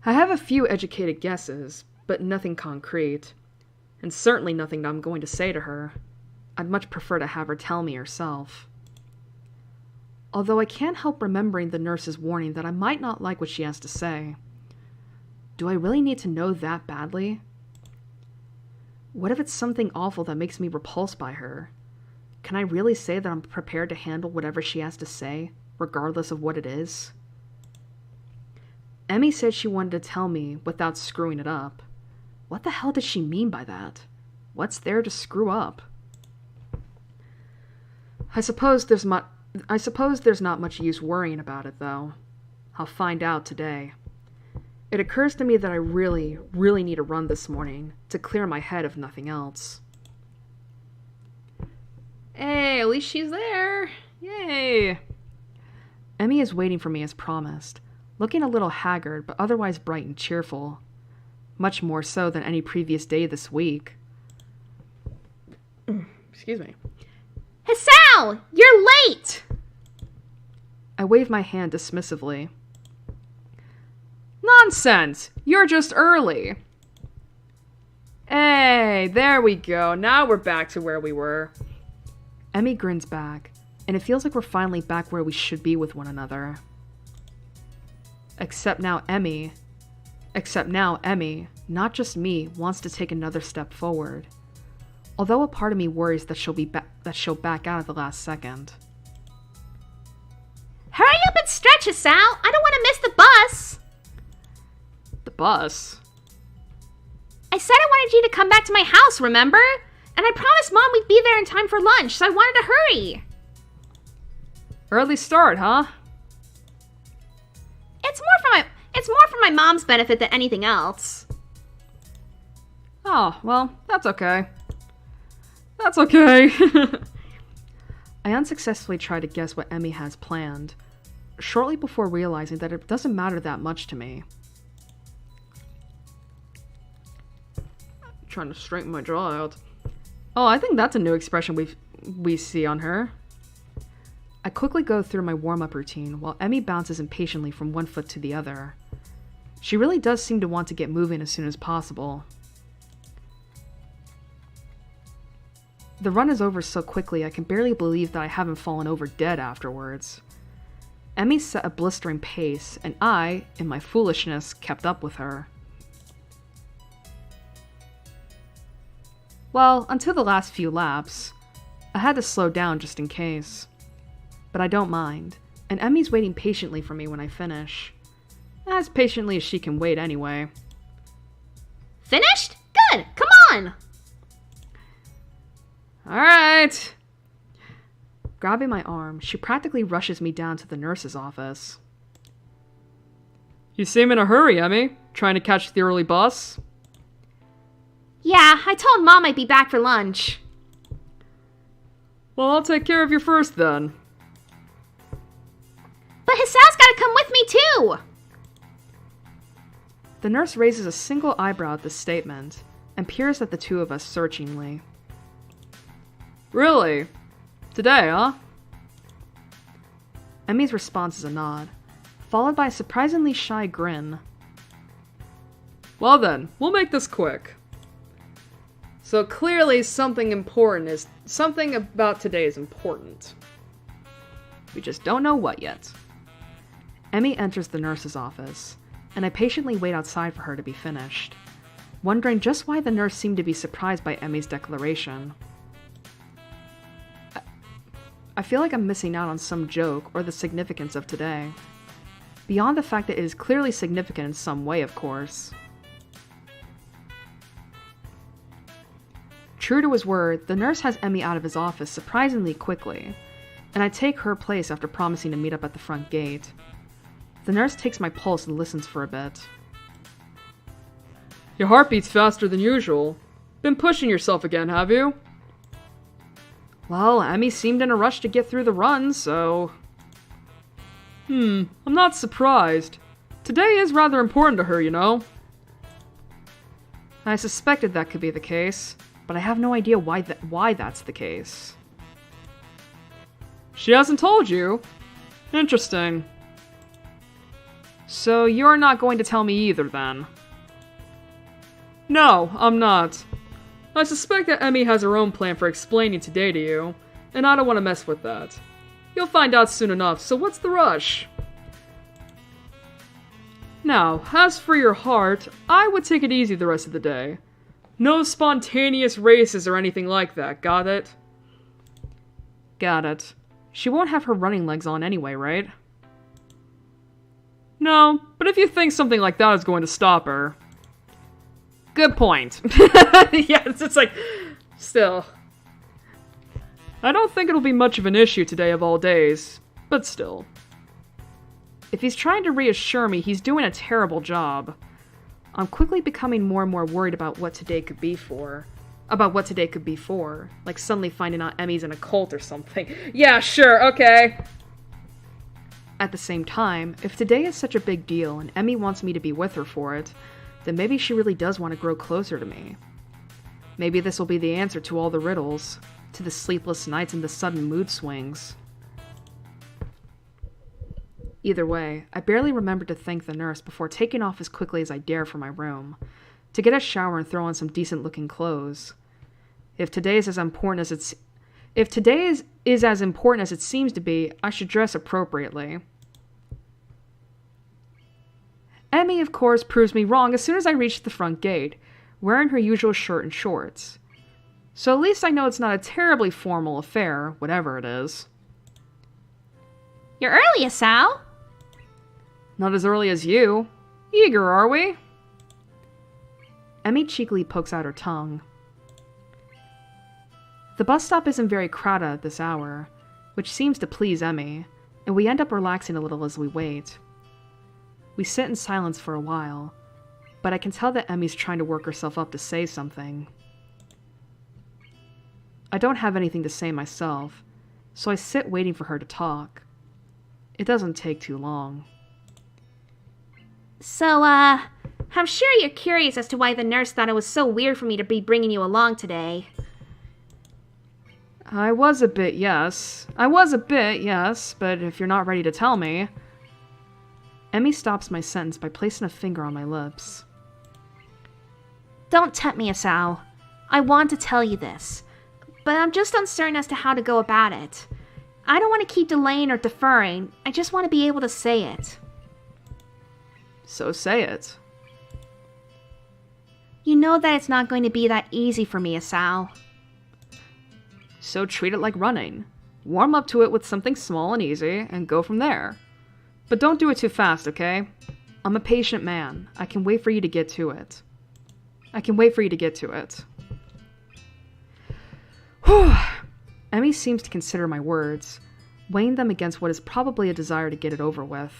I have a few educated guesses, but nothing concrete, and certainly nothing that I'm going to say to her. I'd much prefer to have her tell me herself. Although I can't help remembering the nurse's warning that I might not like what she has to say. Do I really need to know that badly? What if it's something awful that makes me repulsed by her? Can I really say that I'm prepared to handle whatever she has to say, regardless of what it is? Emmy said she wanted to tell me without screwing it up. What the hell does she mean by that? What's there to screw up? I suppose there's not much use worrying about it, though. I'll find out today. It occurs to me that I really, really need a run this morning to clear my head if nothing else. Hey, at least she's there. Yay. Emmy is waiting for me as promised, looking a little haggard but otherwise bright and cheerful. Much more so than any previous day this week. Excuse me. Hisao! You're late! I wave my hand dismissively. Nonsense! You're just early. Hey, there we go. Now we're back to where we were. Emmy grins back, and it feels like we're finally back where we should be with one another. Except now Emmy, not just me, wants to take another step forward. Although a part of me worries that she'll back out at the last second. Hurry up and stretch, Hisao! I don't want to miss the bus! The bus? I said I wanted you to come back to my house, remember? And I promised Mom we'd be there in time for lunch, so I wanted to hurry. Early start, huh? It's more for my mom's benefit than anything else. Oh, well, that's okay. That's okay. I unsuccessfully tried to guess what Emmy has planned, shortly before realizing that it doesn't matter that much to me. Trying to straighten my jaw out. Oh, I think that's a new expression we see on her. I quickly go through my warm-up routine while Emmy bounces impatiently from one foot to the other. She really does seem to want to get moving as soon as possible. The run is over so quickly I can barely believe that I haven't fallen over dead afterwards. Emmy set a blistering pace, and I, in my foolishness, kept up with her. Well, until the last few laps. I had to slow down just in case. But I don't mind, and Emmy's waiting patiently for me when I finish. As patiently as she can wait anyway. Finished? Good! Come on! Alright! Grabbing my arm, she practically rushes me down to the nurse's office. You seem in a hurry, Emmy. Trying to catch the early bus? Yeah, I told Mom I'd be back for lunch. Well, I'll take care of you first, then. But Hisao's gotta come with me, too! The nurse raises a single eyebrow at this statement, and peers at the two of us searchingly. Really? Today, huh? Emmy's response is a nod, followed by a surprisingly shy grin. Well then, we'll make this quick. So clearly something about today is important. We just don't know what yet. Emmy enters the nurse's office, and I patiently wait outside for her to be finished, wondering just why the nurse seemed to be surprised by Emmy's declaration. I feel like I'm missing out on some joke or the significance of today. Beyond the fact that it is clearly significant in some way, of course. True to his word, the nurse has Emmy out of his office surprisingly quickly, and I take her place after promising to meet up at the front gate. The nurse takes my pulse and listens for a bit. Your heart beats faster than usual. Been pushing yourself again, have you? Well, Emmy seemed in a rush to get through the run, so... I'm not surprised. Today is rather important to her, you know. I suspected that could be the case, but I have no idea why that's the case. She hasn't told you? Interesting. So you're not going to tell me either, then? No, I'm not. I suspect that Emmy has her own plan for explaining today to you, and I don't want to mess with that. You'll find out soon enough, so what's the rush? Now, as for your heart, I would take it easy the rest of the day. No spontaneous races or anything like that, got it? Got it. She won't have her running legs on anyway, right? No, but if you think something like that is going to stop her... Good point. Yeah, it's like... Still. I don't think it'll be much of an issue today of all days, but still. If he's trying to reassure me, he's doing a terrible job. I'm quickly becoming more and more worried about what today could be for. Like suddenly finding out Emmy's in a cult or something. Yeah, sure, okay. At the same time, if today is such a big deal and Emmy wants me to be with her for it, then maybe she really does want to grow closer to me. Maybe this will be the answer to all the riddles, to the sleepless nights and the sudden mood swings. Either way, I barely remembered to thank the nurse before taking off as quickly as I dare from my room, to get a shower and throw on some decent-looking clothes. If today is as important as it seems to be, I should dress appropriately. Emmy, of course, proves me wrong as soon as I reach the front gate, wearing her usual shirt and shorts. So at least I know it's not a terribly formal affair, whatever it is. You're early, Hisao. Not as early as you. Eager, are we? Emmy cheekily pokes out her tongue. The bus stop isn't very crowded at this hour, which seems to please Emmy, and we end up relaxing a little as we wait. We sit in silence for a while, but I can tell that Emmy's trying to work herself up to say something. I don't have anything to say myself, so I sit waiting for her to talk. It doesn't take too long. So, I'm sure you're curious as to why the nurse thought it was so weird for me to be bringing you along today. I was a bit, yes, but if you're not ready to tell me... Emmy stops my sentence by placing a finger on my lips. Don't tempt me, Hisao. I want to tell you this. but I'm just uncertain as to how to go about it. I don't want to keep delaying or deferring. I just want to be able to say it. So say it. You know that it's not going to be that easy for me, Asao. So treat it like running. Warm up to it with something small and easy, and go from there. But don't do it too fast, okay? I'm a patient man. I can wait for you to get to it. Whew. Emmy seems to consider my words, weighing them against what is probably a desire to get it over with.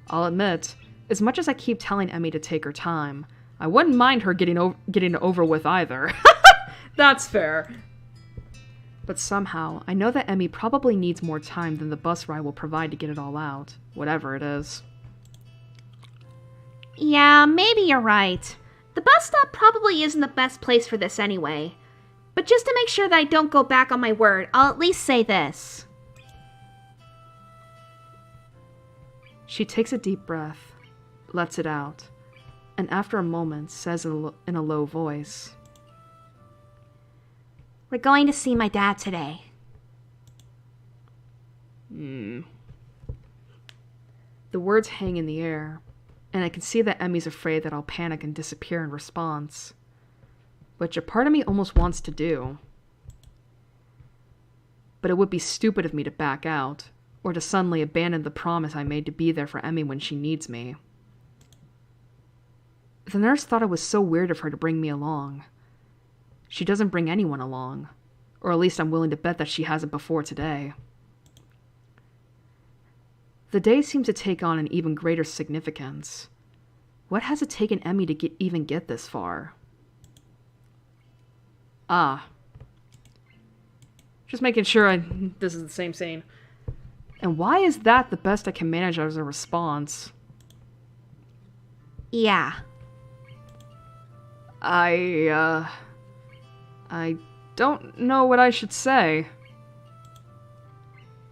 I'll admit, as much as I keep telling Emmy to take her time, I wouldn't mind her getting it over with either. That's fair. But somehow, I know that Emmy probably needs more time than the bus ride will provide to get it all out, whatever it is. Yeah, maybe you're right. The bus stop probably isn't the best place for this anyway. But just to make sure that I don't go back on my word, I'll at least say this. She takes a deep breath, lets it out, and after a moment says in a low voice, We're going to see my dad today. The words hang in the air, and I can see that Emmy's afraid that I'll panic and disappear in response, which a part of me almost wants to do. But it would be stupid of me to back out, or to suddenly abandon the promise I made to be there for Emmy when she needs me. The nurse thought it was so weird of her to bring me along. She doesn't bring anyone along, or at least I'm willing to bet that she hasn't before today. The day seems to take on an even greater significance. What has it taken Emmy to even get this far? Just making sure this is the same scene. And why is that the best I can manage as a response? Yeah. I don't know what I should say.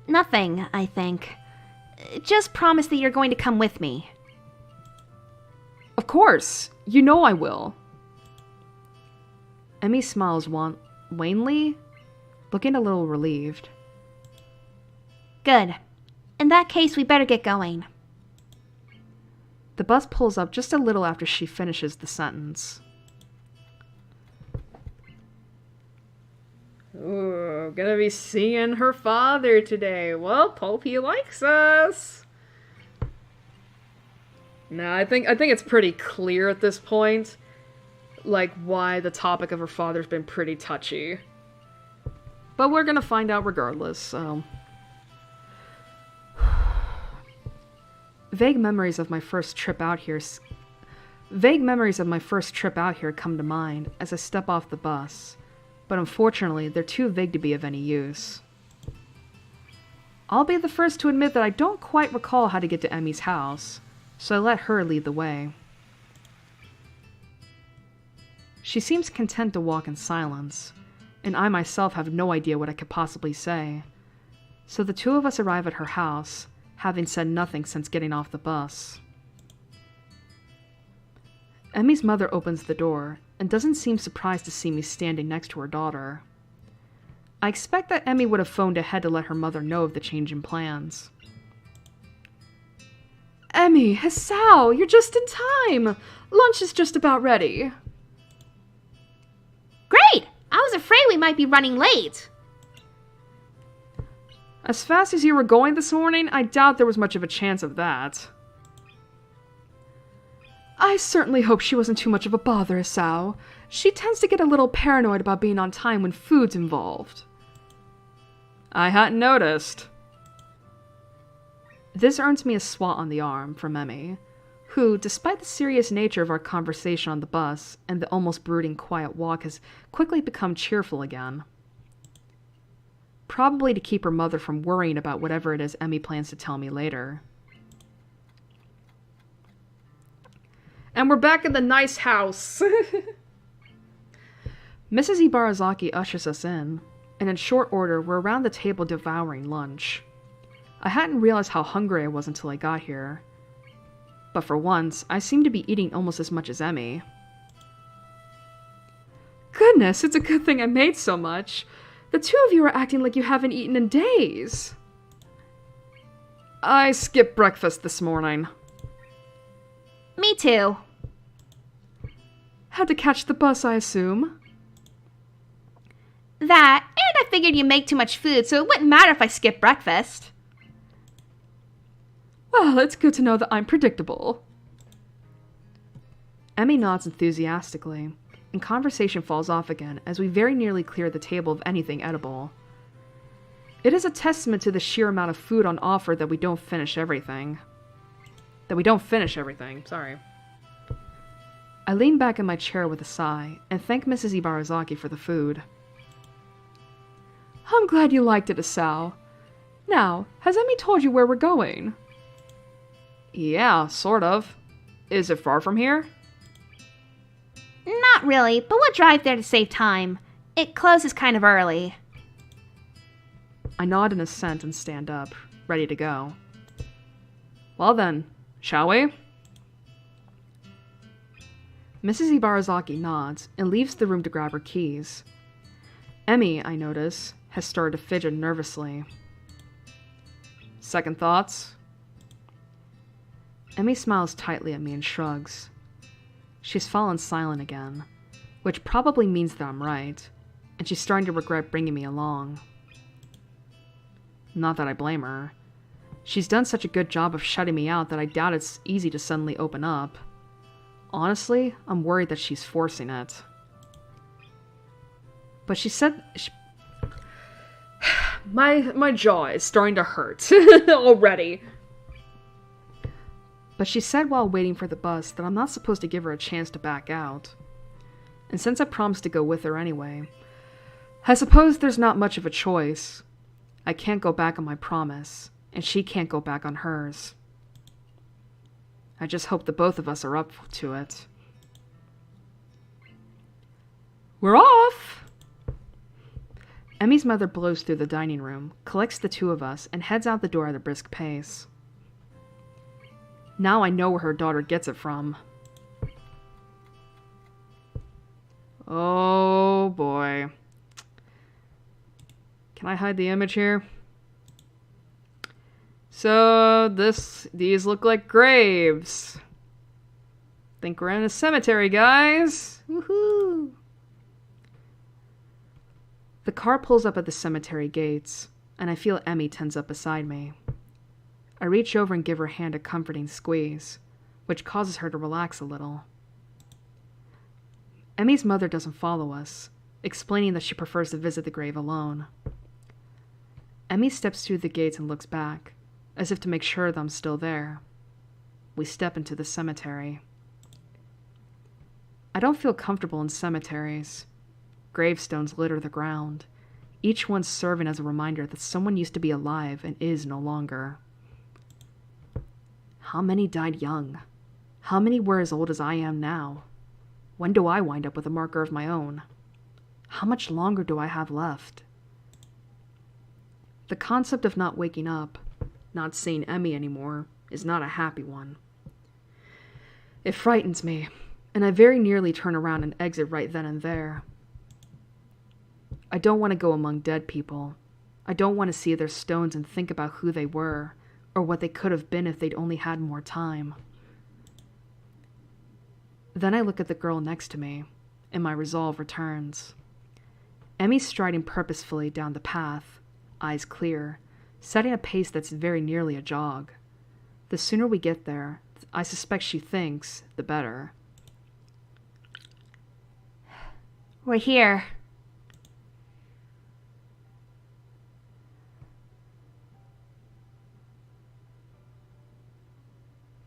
Nothing, I think. Just promise that you're going to come with me. Of course. You know I will. Emmy smiles wanly, looking a little relieved. Good. In that case, we better get going. The bus pulls up just a little after she finishes the sentence. Ooh, gonna be seeing her father today. Well, hope he likes us. No, I think it's pretty clear at this point, like, why the topic of her father's been pretty touchy. But we're gonna find out regardless, so... Vague memories of my first trip out here come to mind as I step off the bus, but unfortunately, they're too vague to be of any use. I'll be the first to admit that I don't quite recall how to get to Emmy's house, so I let her lead the way. She seems content to walk in silence, and I myself have no idea what I could possibly say, so the two of us arrive at her house, having said nothing since getting off the bus. Emmy's mother opens the door and doesn't seem surprised to see me standing next to her daughter. I expect that Emmy would have phoned ahead to let her mother know of the change in plans. Emmy, Hisao, you're just in time! Lunch is just about ready. Great! I was afraid we might be running late. As fast as you were going this morning, I doubt there was much of a chance of that. I certainly hope she wasn't too much of a bother, Hisao. She tends to get a little paranoid about being on time when food's involved. I hadn't noticed. This earns me a swat on the arm from Emmy, who, despite the serious nature of our conversation on the bus and the almost brooding quiet walk, has quickly become cheerful again. Probably to keep her mother from worrying about whatever it is Emmy plans to tell me later. And we're back in the nice house. Mrs. Ibarazaki ushers us in, and in short order, we're around the table devouring lunch. I hadn't realized how hungry I was until I got here. But for once, I seem to be eating almost as much as Emmy. goodness, it's a good thing I made so much. The two of you are acting like you haven't eaten in days. I skipped breakfast this morning. Me too. Had to catch the bus, I assume. That, and I figured you make too much food, so it wouldn't matter if I skipped breakfast. Well, it's good to know that I'm predictable. Emmy nods enthusiastically, and conversation falls off again as we very nearly clear the table of anything edible. It is a testament to the sheer amount of food on offer that we don't finish everything. Sorry. I lean back in my chair with a sigh and thank Mrs. Ibarazaki for the food. I'm glad you liked it, Asao. Now, has Emmy told you where we're going? Yeah, sort of. Is it far from here? Not really, but we'll drive there to save time. It closes kind of early. I nod in assent and stand up, ready to go. Well then, shall we? Mrs. Ibarazaki nods and leaves the room to grab her keys. Emmy, I notice, has started to fidget nervously. Second thoughts? Emmy smiles tightly at me and shrugs. She's fallen silent again, which probably means that I'm right, and she's starting to regret bringing me along. Not that I blame her. She's done such a good job of shutting me out that I doubt it's easy to suddenly open up. Honestly, I'm worried that she's forcing it. But she said... My jaw is starting to hurt already. But she said while waiting for the bus that I'm not supposed to give her a chance to back out. And since I promised to go with her anyway, I suppose there's not much of a choice. I can't go back on my promise, and she can't go back on hers. I just hope the both of us are up to it. We're off! Emmy's mother blows through the dining room, collects the two of us, and heads out the door at a brisk pace. Now I know where her daughter gets it from. Oh boy. Can I hide the image here? So, these look like graves. Think we're in a cemetery, guys. Woohoo! The car pulls up at the cemetery gates, and I feel Emmy tense up beside me. I reach over and give her hand a comforting squeeze, which causes her to relax a little. Emmy's mother doesn't follow us, explaining that she prefers to visit the grave alone. Emmy steps through the gates and looks back, as if to make sure that I'm still there. We step into the cemetery. I don't feel comfortable in cemeteries. Gravestones litter the ground, each one serving as a reminder that someone used to be alive and is no longer. How many died young? How many were as old as I am now? When do I wind up with a marker of my own? How much longer do I have left? The concept of not waking up, not seeing Emmy anymore, is not a happy one. It frightens me, and I very nearly turn around and exit right then and there. I don't want to go among dead people. I don't want to see their stones and think about who they were, or what they could have been if they'd only had more time. Then I look at the girl next to me, and my resolve returns. Emmy's striding purposefully down the path, eyes clear, setting a pace that's very nearly a jog. The sooner we get there, I suspect she thinks, the better. We're here.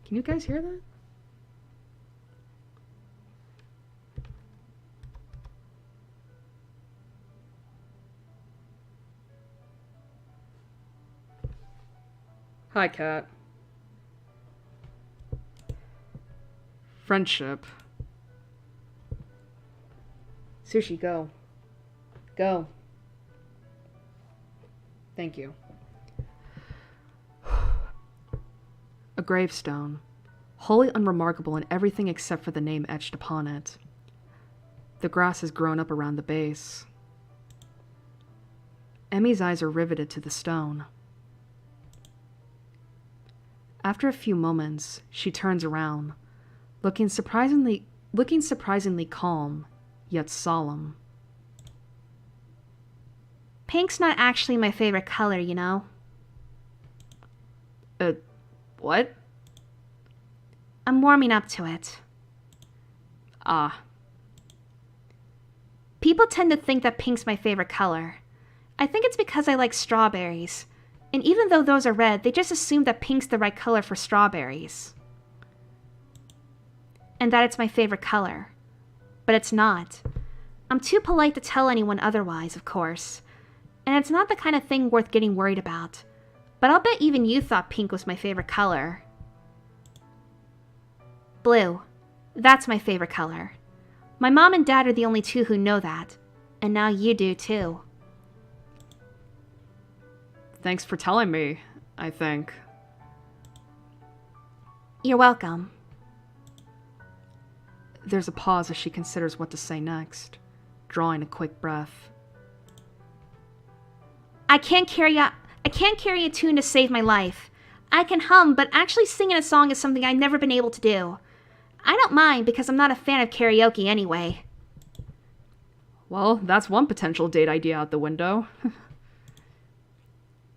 Can you guys hear that? Hi, Cat. Friendship. Sushi, go. Go. Thank you. A gravestone, wholly unremarkable in everything except for the name etched upon it. The grass has grown up around the base. Emmy's eyes are riveted to the stone. After a few moments, she turns around, looking surprisingly calm, yet solemn. Pink's not actually my favorite color, you know? What? I'm warming up to it. Ah. People tend to think that pink's my favorite color. I think it's because I like strawberries. And even though those are red, they just assume that pink's the right color for strawberries. And that it's my favorite color. But it's not. I'm too polite to tell anyone otherwise, of course. And it's not the kind of thing worth getting worried about. But I'll bet even you thought pink was my favorite color. Blue. That's my favorite color. My mom and dad are the only two who know that. And now you do too. Thanks for telling me, I think. You're welcome. There's a pause as she considers what to say next, drawing a quick breath. I can't carry a tune to save my life. I can hum, but actually singing a song is something I've never been able to do. I don't mind because I'm not a fan of karaoke anyway. Well, that's one potential date idea out the window.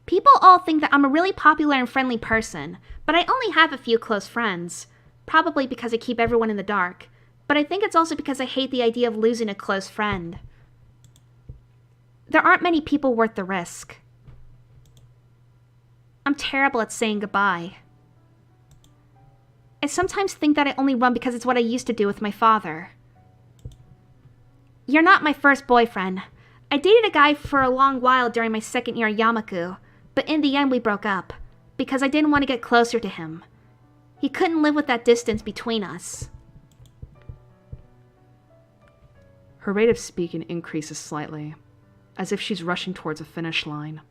People all think that I'm a really popular and friendly person, but I only have a few close friends. Probably because I keep everyone in the dark. But I think it's also because I hate the idea of losing a close friend. There aren't many people worth the risk. I'm terrible at saying goodbye. I sometimes think that I only run because it's what I used to do with my father. You're not my first boyfriend. I dated a guy for a long while during my second year at Yamaku, but in the end we broke up, because I didn't want to get closer to him. He couldn't live with that distance between us. Her rate of speaking increases slightly, as if she's rushing towards a finish line.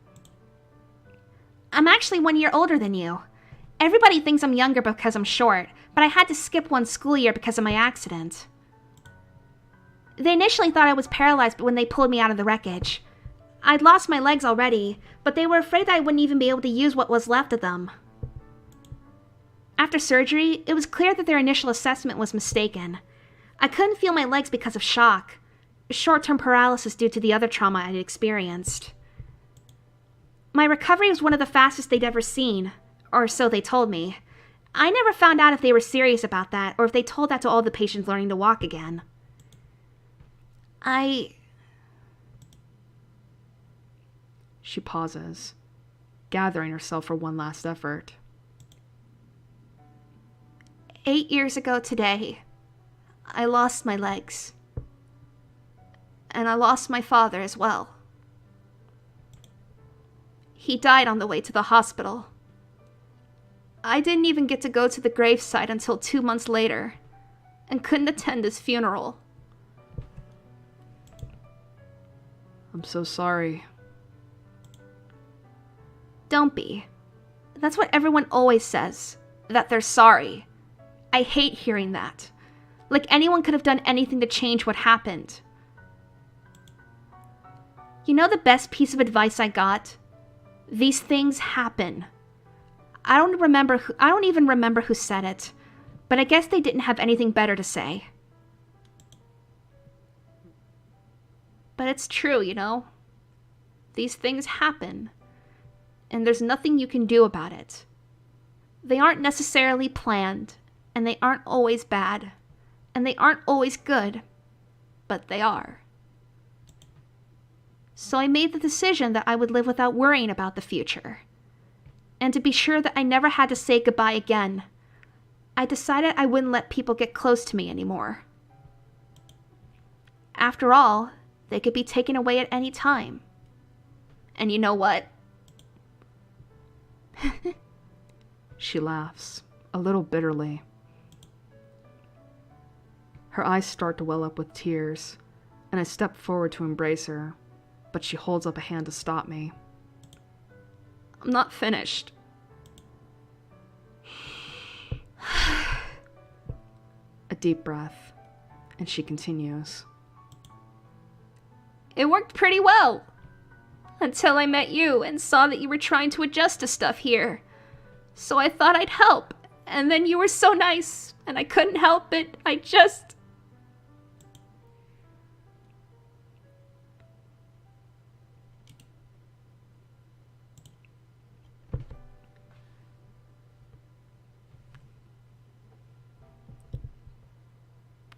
I'm actually 1 year older than you. Everybody thinks I'm younger because I'm short, but I had to skip one school year because of my accident. They initially thought I was paralyzed when they pulled me out of the wreckage. I'd lost my legs already, but they were afraid that I wouldn't even be able to use what was left of them. After surgery, it was clear that their initial assessment was mistaken. I couldn't feel my legs because of shock, short-term paralysis due to the other trauma I'd experienced. My recovery was one of the fastest they'd ever seen, or so they told me. I never found out if they were serious about that, or if they told that to all the patients learning to walk again. She pauses, gathering herself for one last effort. 8 years ago today, I lost my legs. And I lost my father as well. He died on the way to the hospital. I didn't even get to go to the gravesite until 2 months later, and couldn't attend his funeral. I'm so sorry. Don't be. That's what everyone always says, that they're sorry. I hate hearing that. Like anyone could have done anything to change what happened. You know the best piece of advice I got? These things happen. I don't even remember who said it, but I guess they didn't have anything better to say. But it's true, you know? These things happen, and there's nothing you can do about it. They aren't necessarily planned, and they aren't always bad, and they aren't always good, but they are. So I made the decision that I would live without worrying about the future. And to be sure that I never had to say goodbye again, I decided I wouldn't let people get close to me anymore. After all, they could be taken away at any time. And you know what? She laughs, a little bitterly. Her eyes start to well up with tears, and I step forward to embrace her, but she holds up a hand to stop me. I'm not finished. A deep breath, and she continues. It worked pretty well. Until I met you and saw that you were trying to adjust to stuff here. So I thought I'd help. And then you were so nice, and I couldn't help it. I just...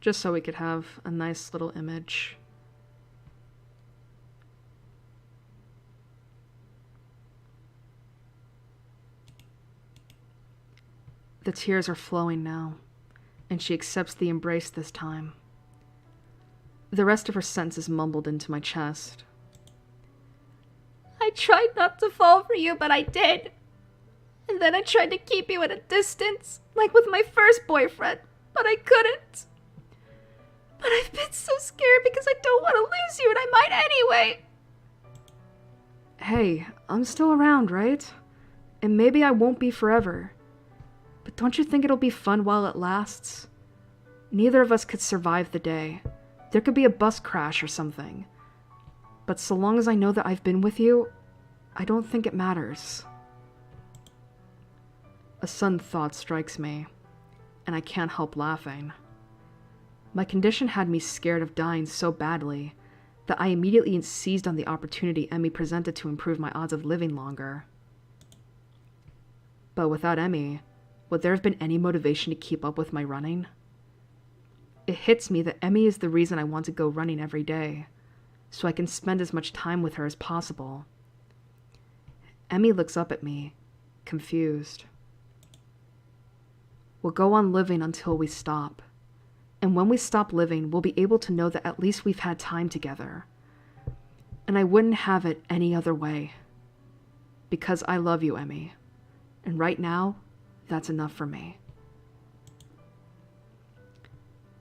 Just so we could have a nice little image. The tears are flowing now, and she accepts the embrace this time. The rest of her sentence is mumbled into my chest. I tried not to fall for you, but I did. And then I tried to keep you at a distance, like with my first boyfriend, but I couldn't. But I've been so scared because I don't want to lose you, and I might anyway. Hey, I'm still around, right? And maybe I won't be forever. But don't you think it'll be fun while it lasts? Neither of us could survive the day. There could be a bus crash or something. But so long as I know that I've been with you, I don't think it matters. A sudden thought strikes me, and I can't help laughing. My condition had me scared of dying so badly that I immediately seized on the opportunity Emmy presented to improve my odds of living longer. But without Emmy, would there have been any motivation to keep up with my running? It hits me that Emmy is the reason I want to go running every day, so I can spend as much time with her as possible. Emmy looks up at me, confused. We'll go on living until we stop. And when we stop living, we'll be able to know that at least we've had time together. And I wouldn't have it any other way. Because I love you, Emmy. And right now, that's enough for me.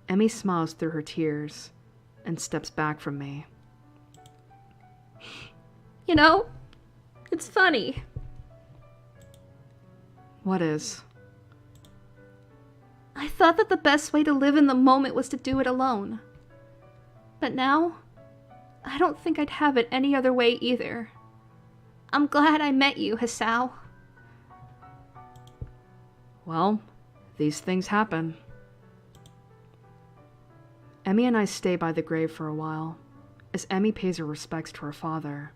Emmy smiles through her tears and steps back from me. You know, it's funny. What is? I thought that the best way to live in the moment was to do it alone. But now, I don't think I'd have it any other way either. I'm glad I met you, Hisao. Well, these things happen. Emmy and I stay by the grave for a while, as Emmy pays her respects to her father.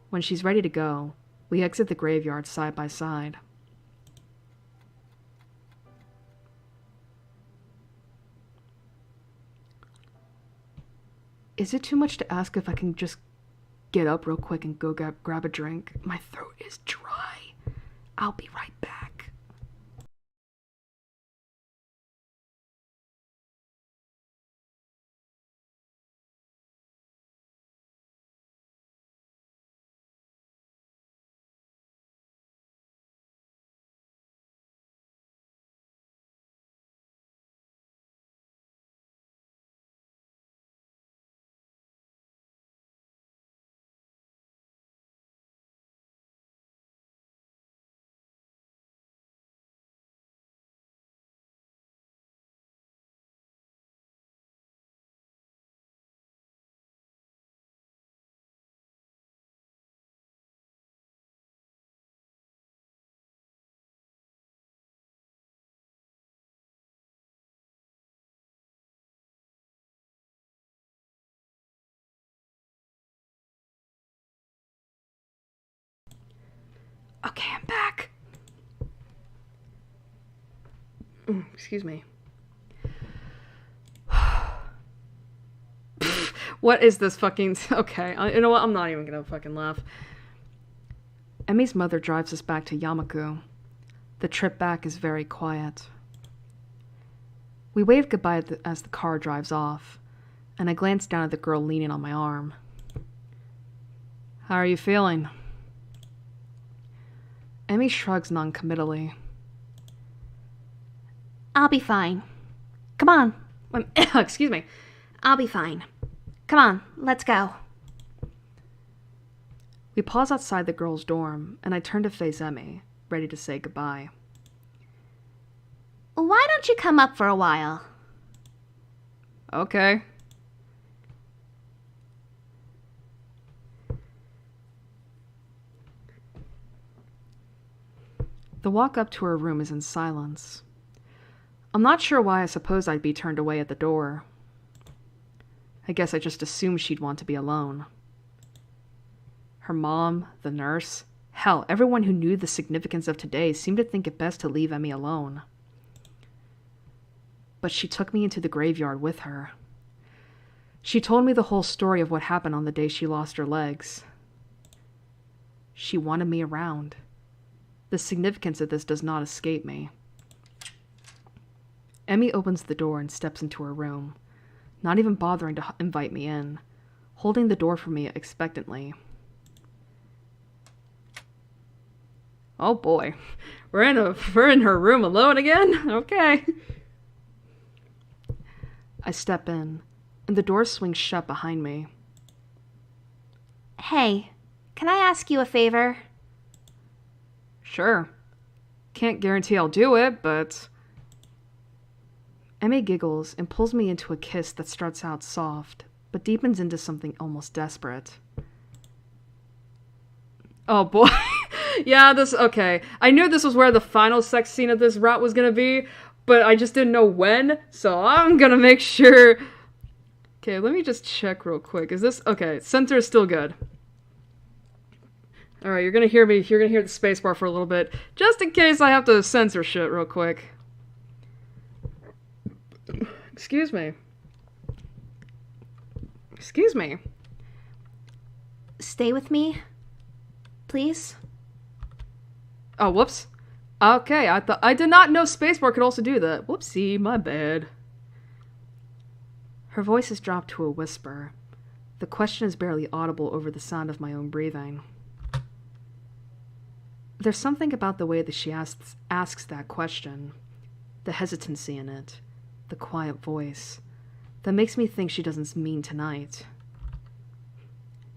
When she's ready to go, we exit the graveyard side by side. Is it too much to ask if I can just get up real quick and go grab a drink? My throat is dry. I'll be right back. Okay, I'm back. Excuse me. What is this fucking... Okay, you know what? I'm not even gonna fucking laugh. Emmy's mother drives us back to Yamaku. The trip back is very quiet. We wave goodbye as the car drives off, and I glance down at the girl leaning on my arm. How are you feeling? Emmy shrugs non-committally. I'll be fine. Come on. Excuse me. I'll be fine. Come on, let's go. We pause outside the girls' dorm, and I turn to face Emmy, ready to say goodbye. Why don't you come up for a while? Okay. The walk up to her room is in silence. I'm not sure why I suppose I'd be turned away at the door. I guess I just assumed she'd want to be alone. Her mom, the nurse, hell, everyone who knew the significance of today seemed to think it best to leave Emmy alone. But she took me into the graveyard with her. She told me the whole story of what happened on the day she lost her legs. She wanted me around. The significance of this does not escape me. Emmy opens the door and steps into her room, not even bothering to invite me in, holding the door for me expectantly. Oh boy, we're in her room alone again? Okay. I step in, and the door swings shut behind me. Hey, can I ask you a favor? Sure. Can't guarantee I'll do it, but... Emmy giggles and pulls me into a kiss that starts out soft, but deepens into something almost desperate. Oh boy. Yeah, okay. I knew this was where the final sex scene of this route was gonna be, but I just didn't know when, so I'm gonna make sure... Okay, let me just check real quick. Is this... Okay, censor is still good. Alright, you're gonna hear the spacebar for a little bit, just in case I have to censor shit real quick. Excuse me. Excuse me. Stay with me, please? Oh, whoops. Okay, I did not know spacebar could also do that. Whoopsie, my bad. Her voice has dropped to a whisper. The question is barely audible over the sound of my own breathing. There's something about the way that she asks that question, the hesitancy in it, the quiet voice, that makes me think she doesn't mean tonight.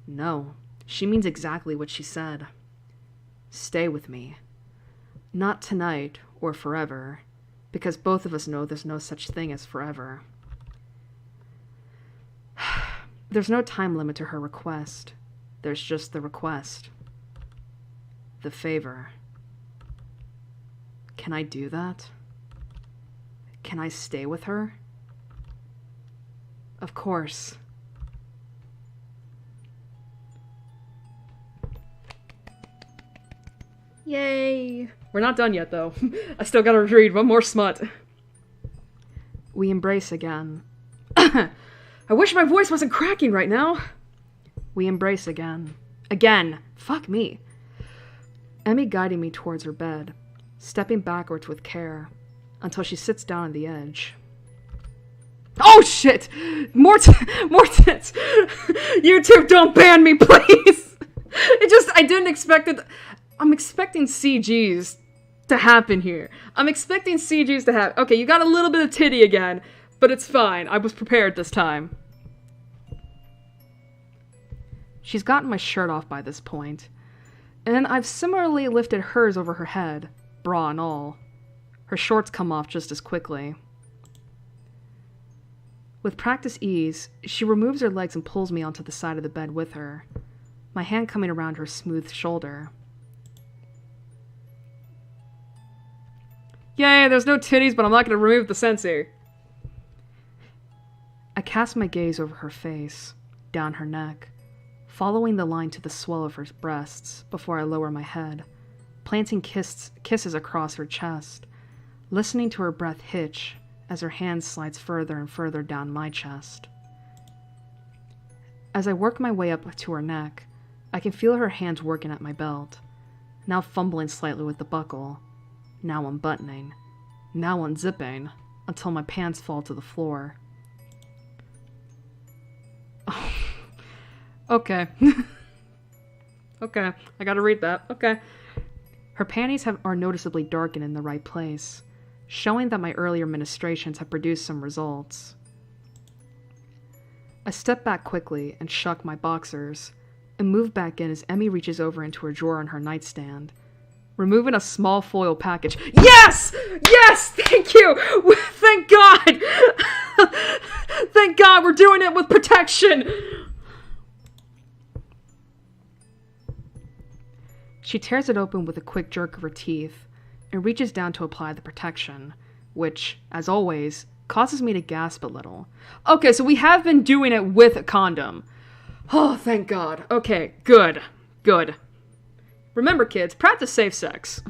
No, she means exactly what she said. Stay with me. Not tonight or forever, because both of us know there's no such thing as forever. There's no time limit to her request. There's just the request. The favor. Can I do that? Can I stay with her? Of course. Yay! We're not done yet, though. I still gotta read one more smut. We embrace again. I wish my voice wasn't cracking right now. We embrace again. Again! Fuck me. Emmy guiding me towards her bed, stepping backwards with care, until she sits down on the edge. Oh shit! More tits! YouTube, don't ban me, please! I didn't expect it. I'm expecting CGs to happen here. Okay, you got a little bit of titty again, but it's fine. I was prepared this time. She's gotten my shirt off by this point, and I've similarly lifted hers over her head, bra and all. Her shorts come off just as quickly. With practice ease, she removes her legs and pulls me onto the side of the bed with her, my hand coming around her smooth shoulder. Yay, there's no titties, but I'm not going to remove the censor. I cast my gaze over her face, down her neck, following the line to the swell of her breasts before I lower my head, planting kisses across her chest, listening to her breath hitch as her hand slides further and further down my chest. As I work my way up to her neck, I can feel her hands working at my belt, now fumbling slightly with the buckle, now unbuttoning, now unzipping, until my pants fall to the floor. Oh. Okay. Okay, I gotta read that. Okay. Her panties are noticeably darkened in the right place, showing that my earlier ministrations have produced some results. I step back quickly and shuck my boxers, and move back in as Emmy reaches over into her drawer on her nightstand, removing a small foil package. Yes! Yes! Thank you! Thank God! Thank God we're doing it with protection! She tears it open with a quick jerk of her teeth, and reaches down to apply the protection, which, as always, causes me to gasp a little. Okay, so we have been doing it with a condom. Oh, thank God. Okay, good. Good. Remember, kids, practice safe sex.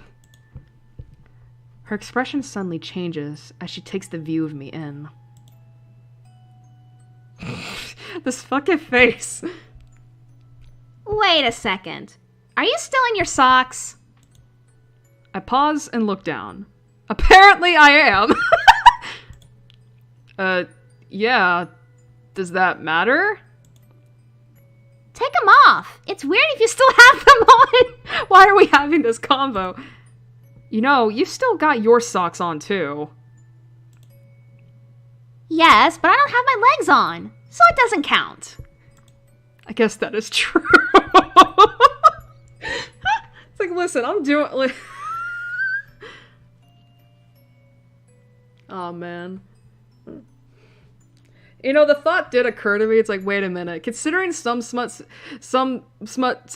Her expression suddenly changes as she takes the view of me in. This fucking face. Wait a second. Are you still in your socks? I pause and look down. Apparently I am. Yeah. Does that matter? Take them off. It's weird if you still have them on. Why are we having this convo? You know, you've still got your socks on too. Yes, but I don't have my legs on, so it doesn't count. I guess that is true. It's like, listen, I'm doing... Like... Oh, man. You know, the thought did occur to me. It's like, wait a minute. Considering some smuts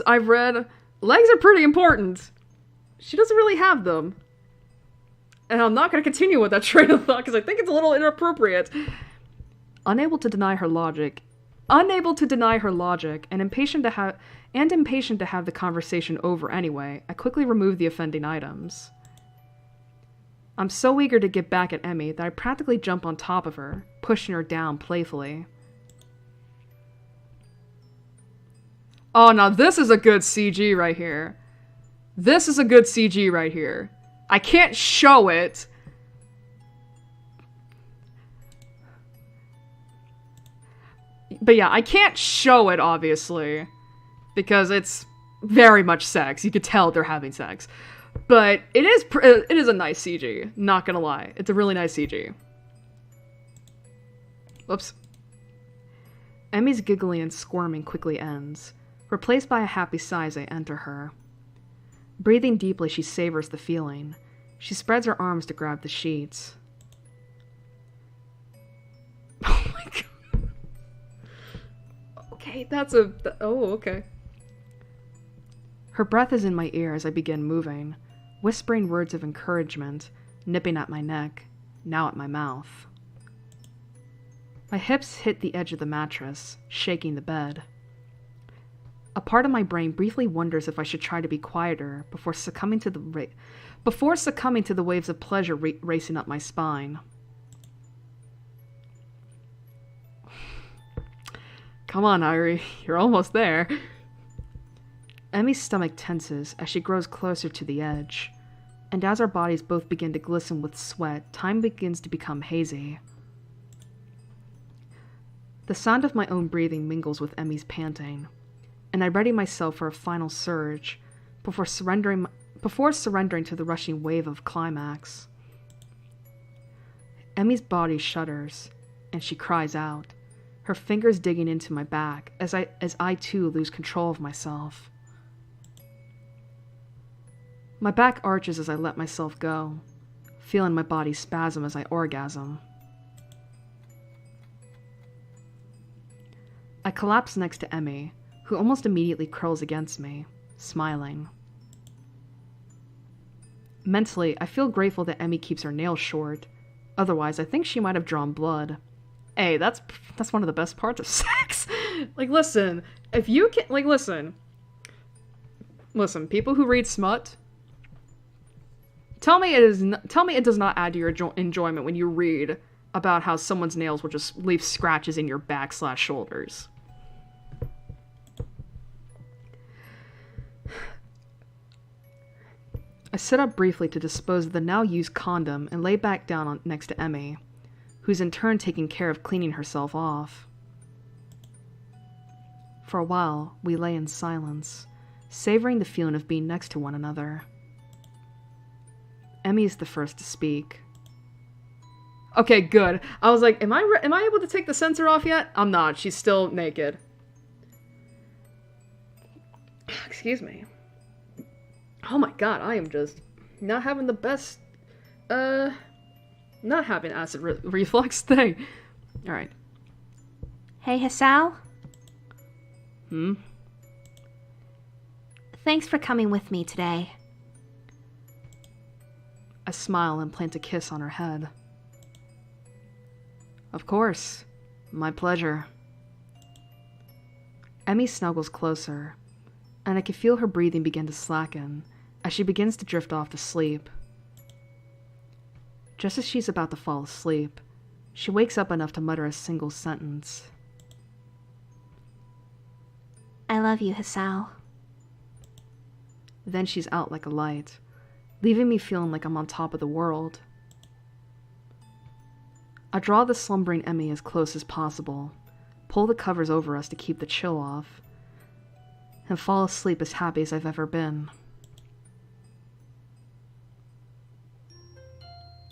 I've read, legs are pretty important. She doesn't really have them. And I'm not going to continue with that train of thought because I think it's a little inappropriate. Unable to deny her logic, and impatient to have the conversation over anyway, I quickly remove the offending items. I'm so eager to get back at Emmy that I practically jump on top of her, pushing her down playfully. Oh, now this is a good CG right here. This is a good CG right here. I can't show it. But yeah, I can't show it, obviously. Because it's very much sex. You could tell they're having sex. But it is a nice CG. Not gonna lie. It's a really nice CG. Whoops. Emmy's giggling and squirming quickly ends, replaced by a happy sigh as I enter her. Breathing deeply, she savors the feeling. She spreads her arms to grab the sheets. Oh my God. Okay, okay. Her breath is in my ear as I begin moving, whispering words of encouragement, nipping at my neck, now at my mouth. My hips hit the edge of the mattress, shaking the bed. A part of my brain briefly wonders if I should try to be quieter before succumbing to the waves of pleasure racing up my spine. Come on, Airi, you're almost there. Emmy's stomach tenses as she grows closer to the edge, and as our bodies both begin to glisten with sweat, time begins to become hazy. The sound of my own breathing mingles with Emmy's panting, and I ready myself for a final surge before surrendering to the rushing wave of climax. Emmy's body shudders, and she cries out, her fingers digging into my back as I too lose control of myself. My back arches as I let myself go, feeling my body spasm as I orgasm. I collapse next to Emmy, who almost immediately curls against me, smiling. Mentally, I feel grateful that Emmy keeps her nails short. Otherwise, I think she might have drawn blood. Hey, that's one of the best parts of sex. Like, listen, if you can, like, listen, people who read smut, tell me it does not add to your enjoyment when you read about how someone's nails will just leave scratches in your back/shoulders. I sit up briefly to dispose of the now used condom and lay back down next to Emmy, who's in turn taking care of cleaning herself off. For a while, we lay in silence, savoring the feeling of being next to one another. Emmy is the first to speak. Okay, good. I was like, am I able to take the sensor off yet? I'm not. She's still naked. Excuse me. Oh my God, I am just not having the best, not having acid reflux thing. Alright. Hey, Hisao? Thanks for coming with me today. I smile and plant a kiss on her head. Of course. My pleasure. Emmy snuggles closer, and I can feel her breathing begin to slacken as she begins to drift off to sleep. Just as she's about to fall asleep, she wakes up enough to mutter a single sentence. I love you, Hisao. Then she's out like a light, leaving me feeling like I'm on top of the world. I draw the slumbering Emmy as close as possible, pull the covers over us to keep the chill off, and fall asleep as happy as I've ever been.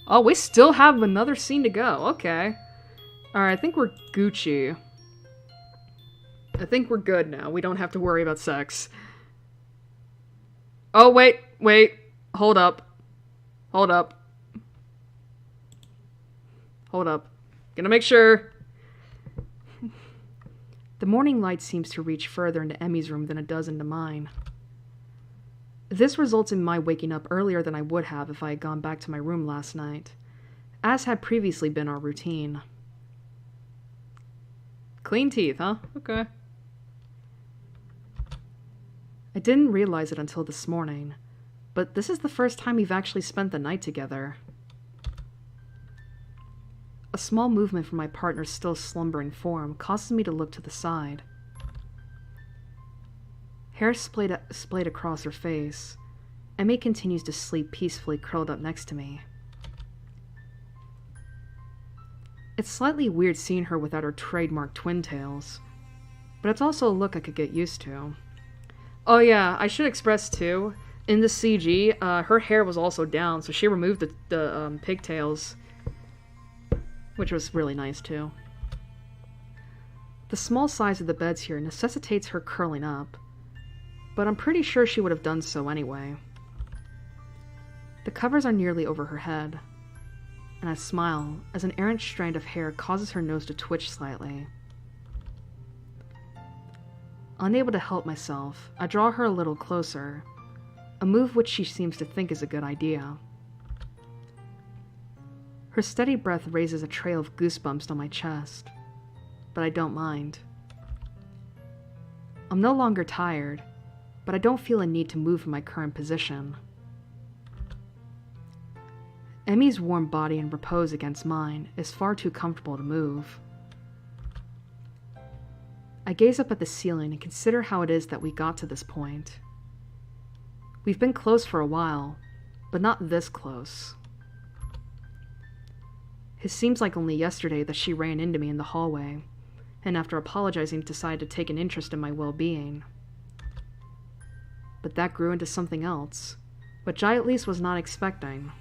Oh, we still have another scene to go. Okay. Alright, I think we're Gucci. I think we're good now. We don't have to worry about sex. Oh, wait. Hold up. Hold up. Gonna make sure. The morning light seems to reach further into Emmy's room than it does into mine. This results in my waking up earlier than I would have if I had gone back to my room last night, as had previously been our routine. Clean teeth, huh? Okay. I didn't realize it until this morning, but this is the first time we've actually spent the night together. A small movement from my partner's still slumbering form causes me to look to the side. Hair splayed across her face, Emmy continues to sleep peacefully curled up next to me. It's slightly weird seeing her without her trademark twin tails, but it's also a look I could get used to. Oh yeah, I should express too, in the CG, her hair was also down, so she removed the pigtails, which was really nice too. The small size of the beds here necessitates her curling up, but I'm pretty sure she would have done so anyway. The covers are nearly over her head, and I smile as an errant strand of hair causes her nose to twitch slightly. Unable to help myself, I draw her a little closer, a move which she seems to think is a good idea. Her steady breath raises a trail of goosebumps on my chest, but I don't mind. I'm no longer tired, but I don't feel a need to move from my current position. Emmy's warm body in repose against mine is far too comfortable to move. I gaze up at the ceiling and consider how it is that we got to this point. We've been close for a while, but not this close. It seems like only yesterday that she ran into me in the hallway, and after apologizing decided to take an interest in my well-being. But that grew into something else, which I at least was not expecting.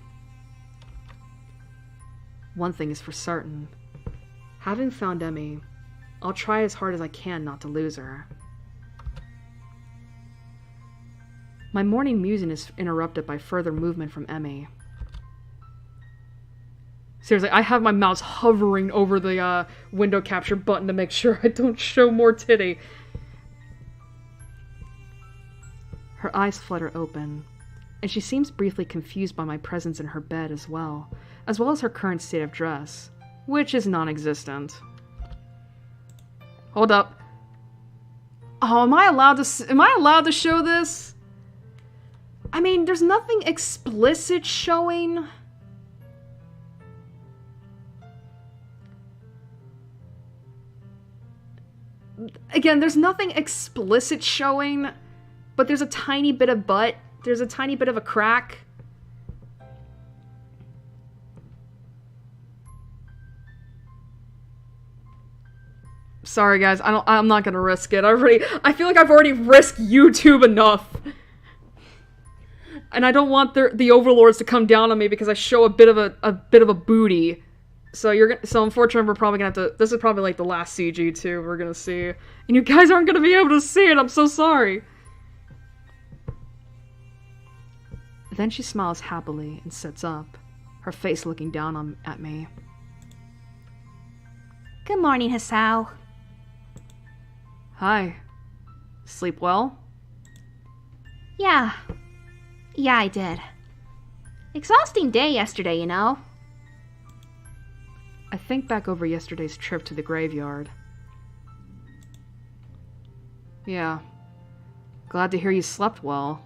One thing is for certain. Having found Emmy, I'll try as hard as I can not to lose her. My morning musing is interrupted by further movement from Emmy. Seriously, I have my mouse hovering over the window capture button to make sure I don't show more titty. Her eyes flutter open, and she seems briefly confused by my presence in her bed as well as her current state of dress, which is non-existent. Hold up. Oh, am I allowed to show this? I mean, there's nothing explicit showing. Again, there's nothing explicit showing, but there's a tiny bit of butt. There's a tiny bit of a crack. Sorry guys, I'm not gonna risk it. I feel like I've already risked YouTube enough. And I don't want the overlords to come down on me because I show a bit of a booty. So unfortunately we're probably gonna have to, this is probably like the last CG too we're gonna see. And you guys aren't gonna be able to see it, I'm so sorry. Then she smiles happily and sits up, her face looking down at me. Good morning, Hisao. Hi. Sleep well? Yeah, I did. Exhausting day yesterday, you know. I think back over yesterday's trip to the graveyard. Yeah. Glad to hear you slept well.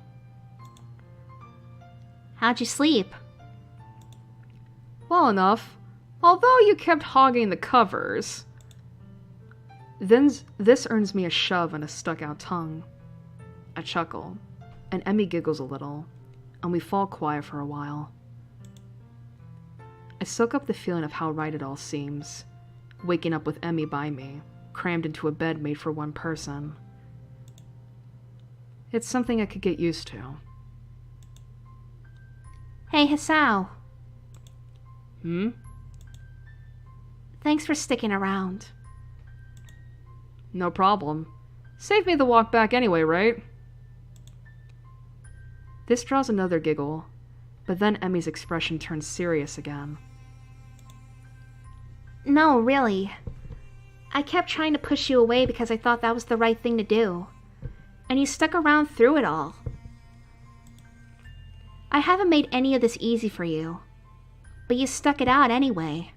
How'd you sleep? Well enough. Although you kept hogging the covers. Then this earns me a shove and a stuck-out tongue. I chuckle, and Emmy giggles a little, and we fall quiet for a while. I soak up the feeling of how right it all seems, waking up with Emmy by me, crammed into a bed made for one person. It's something I could get used to. Hey, Hisao. Hmm? Thanks for sticking around. No problem. Save me the walk back anyway, right? This draws another giggle, but then Emmy's expression turns serious again. No, really. I kept trying to push you away because I thought that was the right thing to do. And you stuck around through it all. I haven't made any of this easy for you, but you stuck it out anyway.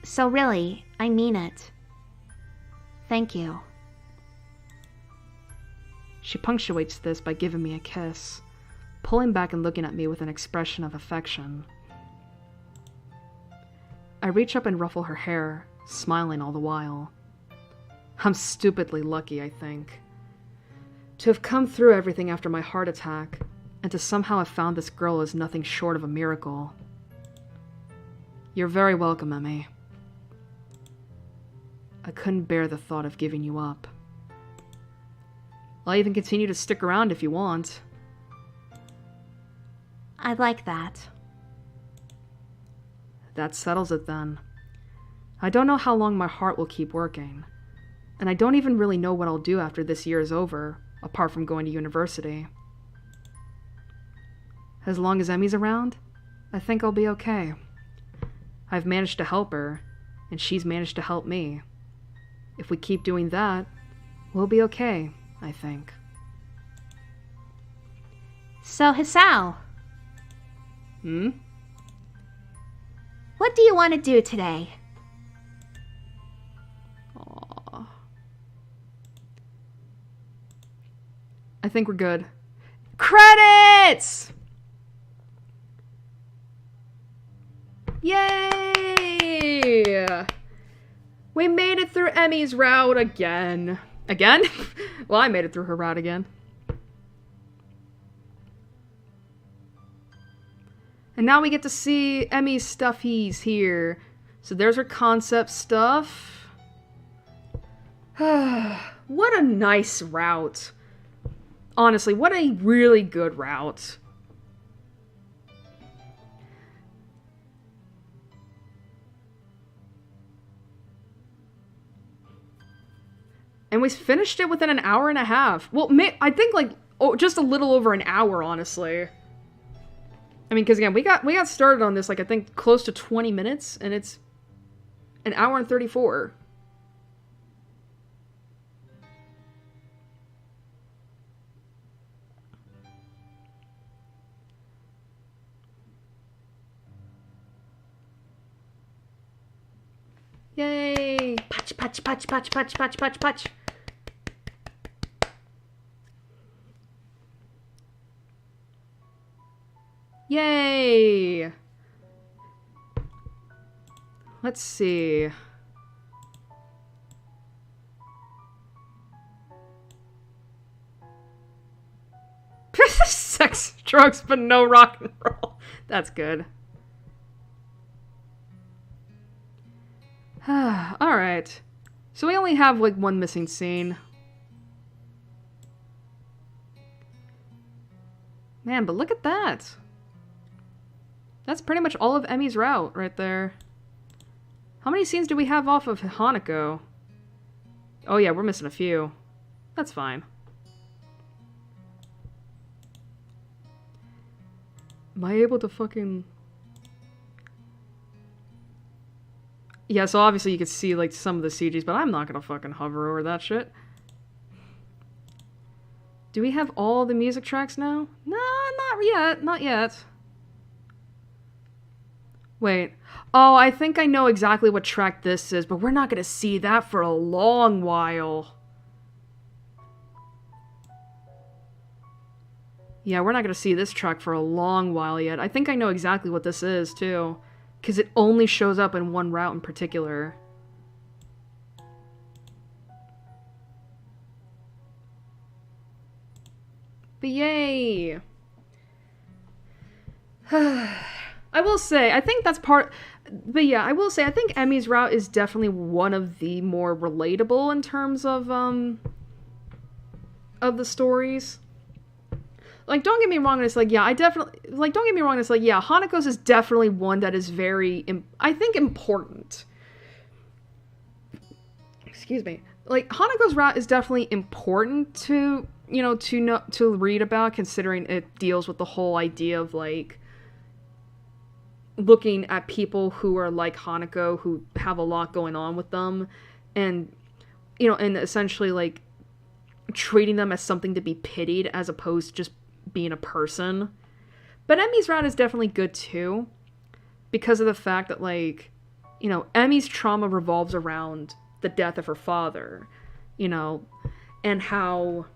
So really, I mean it. Thank you. She punctuates this by giving me a kiss, pulling back and looking at me with an expression of affection. I reach up and ruffle her hair, smiling all the while. I'm stupidly lucky, I think. To have come through everything after my heart attack, and to somehow have found this girl is nothing short of a miracle. You're very welcome, Emmy. I couldn't bear the thought of giving you up. I'll even continue to stick around if you want. I'd like that. That settles it then. I don't know how long my heart will keep working, and I don't even really know what I'll do after this year is over, apart from going to university. As long as Emmy's around, I think I'll be okay. I've managed to help her, and she's managed to help me. If we keep doing that, we'll be okay, I think. So, Hisao. Hmm? What do you want to do today? Aww. I think we're good. Credits! Yay! We made it through Emmy's route again. Again? Well, I made it through her route again. And now we get to see Emmy's stuffies here. So there's her concept stuff. What a nice route. Honestly, what a really good route. And we finished it within an hour and a half. Well, I think like just a little over an hour, honestly. I mean, because again, we got started on this like I think close to 20 minutes, and it's an hour and 34. Yay! Punch, punch, punch, punch, punch, punch, punch, punch. Yay! Let's see. Sex, drugs, but no rock and roll. That's good. Alright. So we only have like one missing scene. Man, but look at that. That's pretty much all of Emmy's route right there. How many scenes do we have off of Hanako? Oh yeah, we're missing a few. That's fine. Am I able to fucking... Yeah, so obviously you could see like some of the CGs, but I'm not gonna fucking hover over that shit. Do we have all the music tracks now? No, not yet. Not yet. Wait. Oh, I think I know exactly what track this is, but we're not going to see that for a long while. Yeah, we're not going to see this track for a long while yet. I think I know exactly what this is, too. Because it only shows up in one route in particular. But yay! I will say, I think that's part... But yeah, I will say, I think Emmy's route is definitely one of the more relatable in terms of the stories. Like, don't get me wrong, it's like, yeah, don't get me wrong, it's like, yeah, Hanako's is definitely one that is very, I think, important. Excuse me. Like, Hanako's route is definitely important to, to read about, considering it deals with the whole idea of, like, looking at people who are like Hanako, who have a lot going on with them, and, and essentially, like, treating them as something to be pitied as opposed to just being a person. But Emmy's route is definitely good too, because of the fact that, like, Emmy's trauma revolves around the death of her father, and how,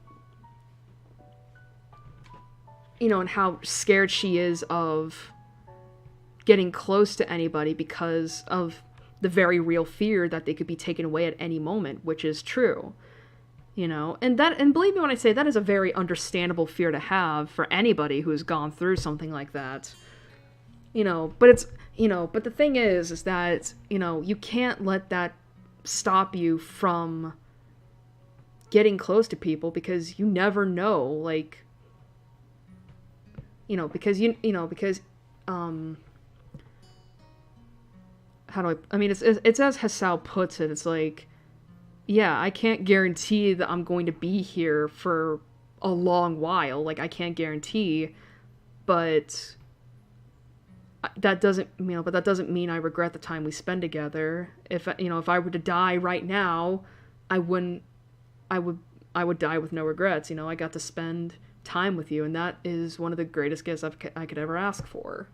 and how scared she is of getting close to anybody because of the very real fear that they could be taken away at any moment, which is true. And believe me when I say that is a very understandable fear to have for anybody who's gone through something like that. But it's, but the thing is that, you can't let that stop you from getting close to people, because you never know, like, because, how do I mean, it's as Hisao puts it, it's like, yeah, I can't guarantee that I'm going to be here for a long while. Like, I can't guarantee, but that doesn't, but that doesn't mean I regret the time we spend together. If I were to die right now, I would die with no regrets. I got to spend time with you, and that is one of the greatest gifts I could ever ask for.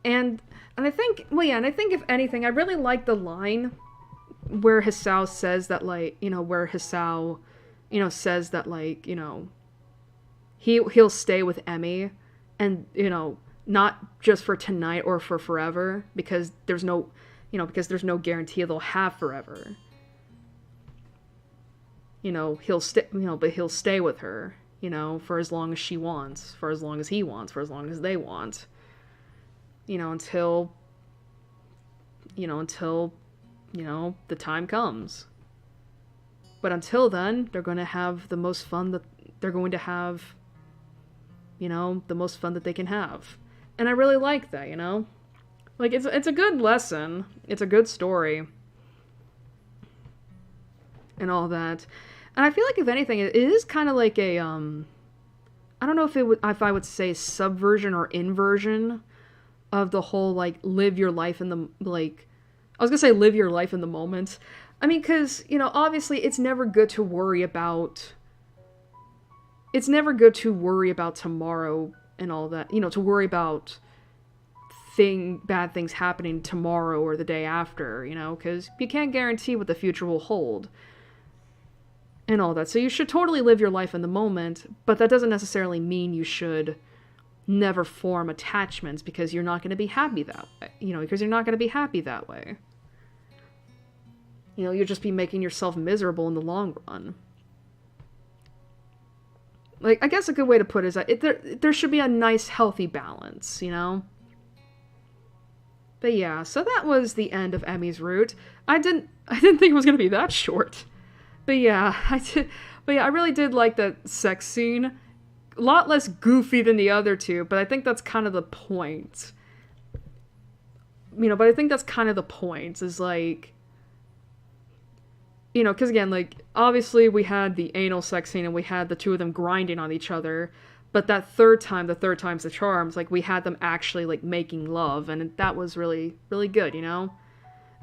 And I think, and I think if anything, I really like the line where Hisao says that, like, says that, like, he'll stay with Emmy, and, not just for tonight or for forever, because there's no guarantee they'll have forever. He'll stay, but he'll stay with her, for as long as she wants, for as long as he wants, for as long as they want. Until the time comes. But until then, they're going to have the most fun that they're going to have, the most fun that they can have. And I really like that, Like, it's a good lesson. It's a good story. And all that. And I feel like, if anything, it is kind of like a, I don't know if I would say subversion or inversion of the whole, like, live your life in the, like, I was gonna say live your life in the moment. I mean, because, obviously it's never good to worry about tomorrow and all that, to worry about bad things happening tomorrow or the day after, because you can't guarantee what the future will hold and all that. So you should totally live your life in the moment, but that doesn't necessarily mean you should never form attachments, because you're not going to be happy that way. Because you're not going to be happy that way. You'll just be making yourself miserable in the long run. Like, I guess a good way to put it is that there should be a nice, healthy balance, But yeah, so that was the end of Emmy's route. I didn't think it was going to be that short. But yeah, I did. But yeah, I really did like that sex scene. A lot less goofy than the other two, but I think that's kind of the point. But I think that's kind of the point, is like, because again, like, obviously we had the anal sex scene and we had the two of them grinding on each other, but that third time's the charms, like, we had them actually, like, making love, and that was really, really good,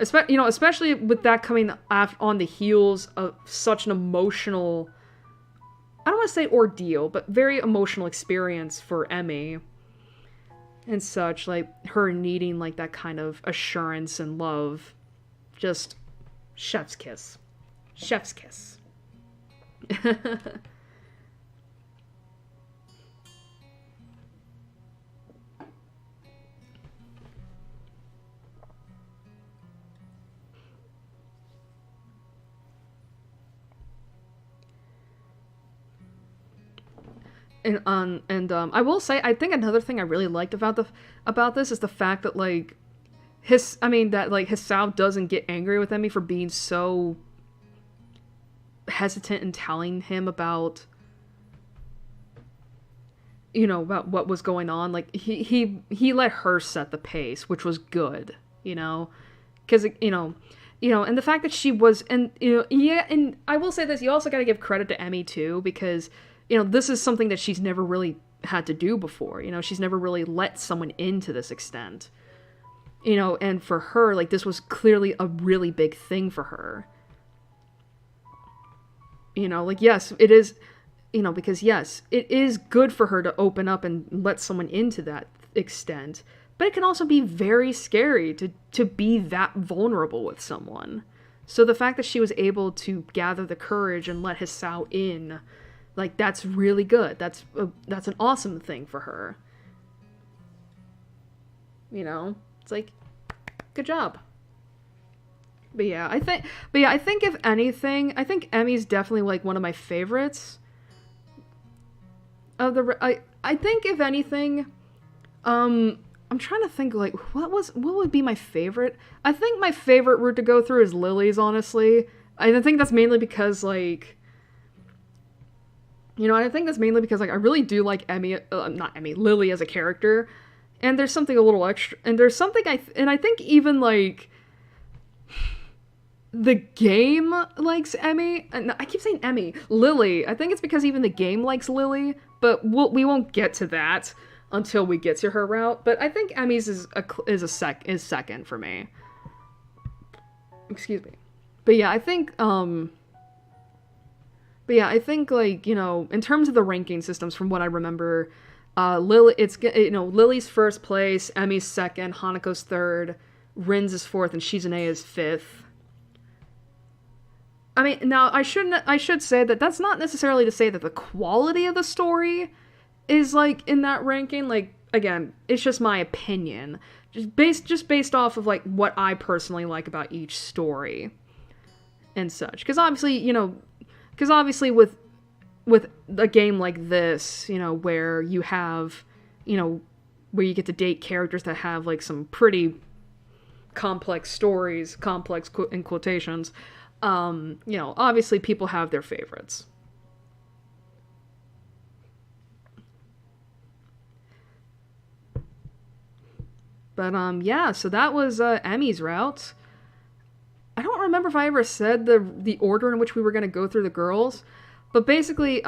especially with that coming on the heels of such an emotional, I don't want to say ordeal, but very emotional experience for Emmy and such, like her needing like that kind of assurance and love. Just chef's kiss. Chef's kiss. And I will say, I think another thing I really liked about this is the fact that like Hisao doesn't get angry with Emmy for being so hesitant in telling him about about what was going on. Like he let her set the pace, which was good, because and the fact that she was, and and I will say this, you also got to give credit to Emmy too, because this is something that she's never really had to do before. She's never really let someone in to this extent. And for her, like, this was clearly a really big thing for her. Like, yes, it is, because yes, it is good for her to open up and let someone into that extent. But it can also be very scary to be that vulnerable with someone. So the fact that she was able to gather the courage and let Hisao in, like, that's really good. That's an awesome thing for her. It's like, good job. But yeah, I think if anything, I think Emmy's definitely like one of my favorites of the. I think if anything, I'm trying to think like what would be my favorite. I think my favorite route to go through is Lily's. Honestly, I think that's mainly because like. I think that's mainly because like I really do like Lily as a character, and there's something a little extra, and there's something I think even like the game likes Emmy, and I keep saying Lily. I think it's because even the game likes Lily, but we won't get to that until we get to her route. But I think Emmy's is second for me. Excuse me, but yeah, I think like, in terms of the ranking systems, from what I remember, Lily's first place, Emmy's second, Hanako's third, Rin's is fourth, and Shizune is fifth. I mean, now I should say that that's not necessarily to say that the quality of the story is like in that ranking. Like, again, it's just my opinion, just based off of like what I personally like about each story and such. Because obviously, with a game like this, where you have, where you get to date characters that have like some pretty complex stories, in quotations, obviously people have their favorites. But yeah, so that was Emmy's route. I don't remember if I ever said the order in which we were going to go through the girls, but basically,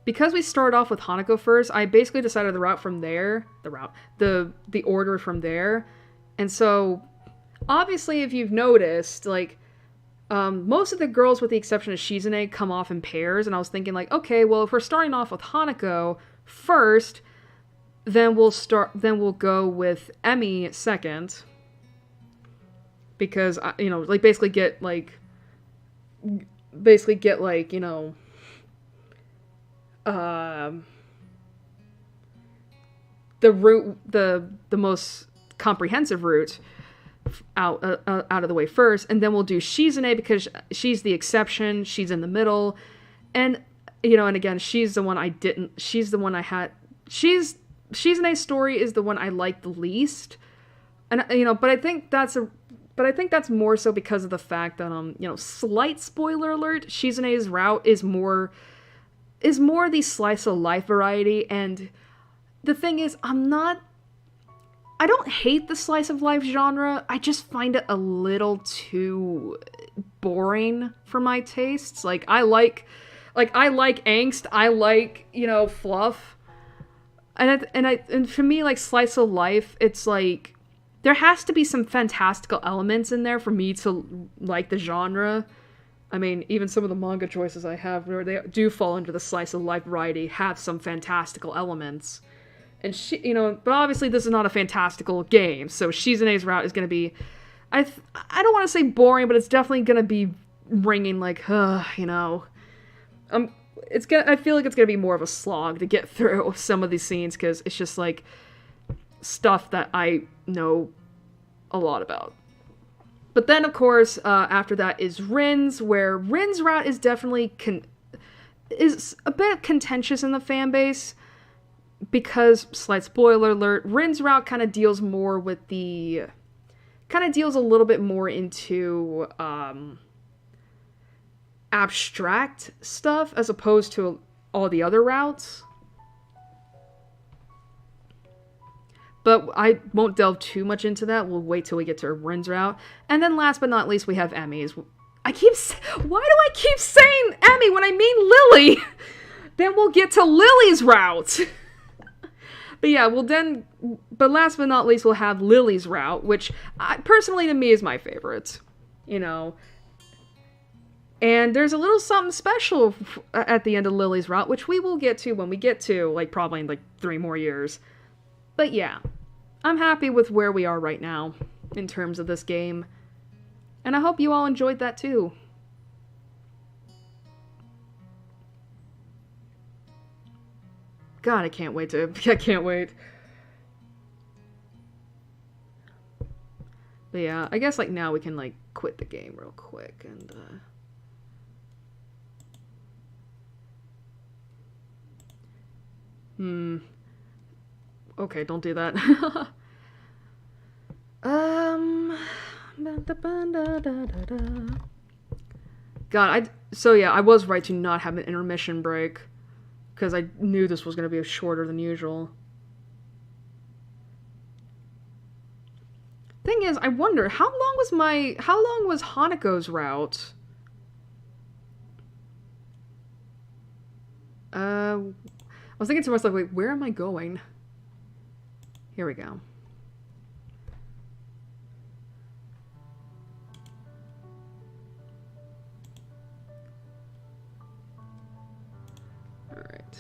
because we started off with Hanako first, I basically decided the order from there. And so, obviously, if you've noticed, like, most of the girls, with the exception of Shizune, come off in pairs, and I was thinking, like, okay, well, if we're starting off with Hanako first, then we'll go with Emmy second. Because, like, basically get, like, the route, the most comprehensive route out of the way first, and then we'll do Shizune because she's the exception, she's in the middle, and, and again, Shizune's Shizune's story is the one I like the least, and, but I think that's more so because of the fact that, slight spoiler alert, Shizune's route is more the slice of life variety, and the thing is, I don't hate the slice of life genre, I just find it a little too boring for my tastes. Like, I like angst, I like, fluff, and for me, like, slice of life, it's like, there has to be some fantastical elements in there for me to like the genre. I mean, even some of the manga choices I have, where they do fall under the slice of life variety, have some fantastical elements. And but obviously this is not a fantastical game, so Shizune's route is going to be, I don't want to say boring, but it's definitely going to be ringing like, I feel like it's going to be more of a slog to get through some of these scenes, because it's just like stuff that I know a lot about. But then, of course, after that is Rin's, where Rin's route is definitely is a bit contentious in the fan base, because, slight spoiler alert, Rin's route kind of deals more with the... kind of deals a little bit more into abstract stuff, as opposed to all the other routes. But I won't delve too much into that. We'll wait till we get to Rin's route. And then last but not least, we have Emi's. Why do I keep saying Emmy when I mean Lily? Then we'll get to Lily's route. But yeah, but last but not least, we'll have Lily's route, which personally to me is my favorite. And there's a little something special at the end of Lily's route, which we will get to when we get to, like, probably in, like, 3 more years. But yeah, I'm happy with where we are right now in terms of this game. And I hope you all enjoyed that too. God, I can't wait. But yeah, I guess, like, now we can, like, quit the game real quick and, Okay, don't do that. God, I was right to not have an intermission break, because I knew this was going to be shorter than usual. Thing is, I wonder, how long was Hanako's route? I was thinking to myself, wait, where am I going? Here we go. Alright.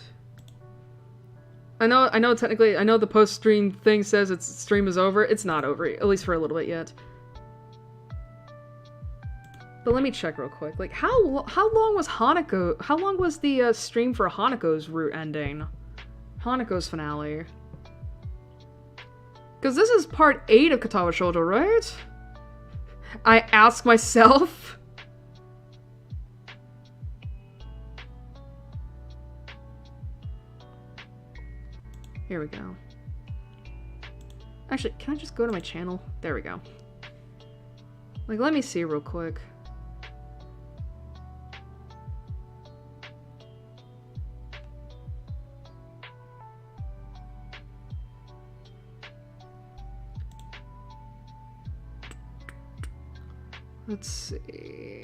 I know technically, I know the post-stream thing says its stream is over. It's not over, at least for a little bit yet. But let me check real quick. Like, how long was the stream for Hanako's route ending? Hanako's finale. Because this is part 8 of Katawa Shoujo, right? I ask myself. Here we go. Actually, can I just go to my channel? There we go. Like, let me see real quick. Let's see.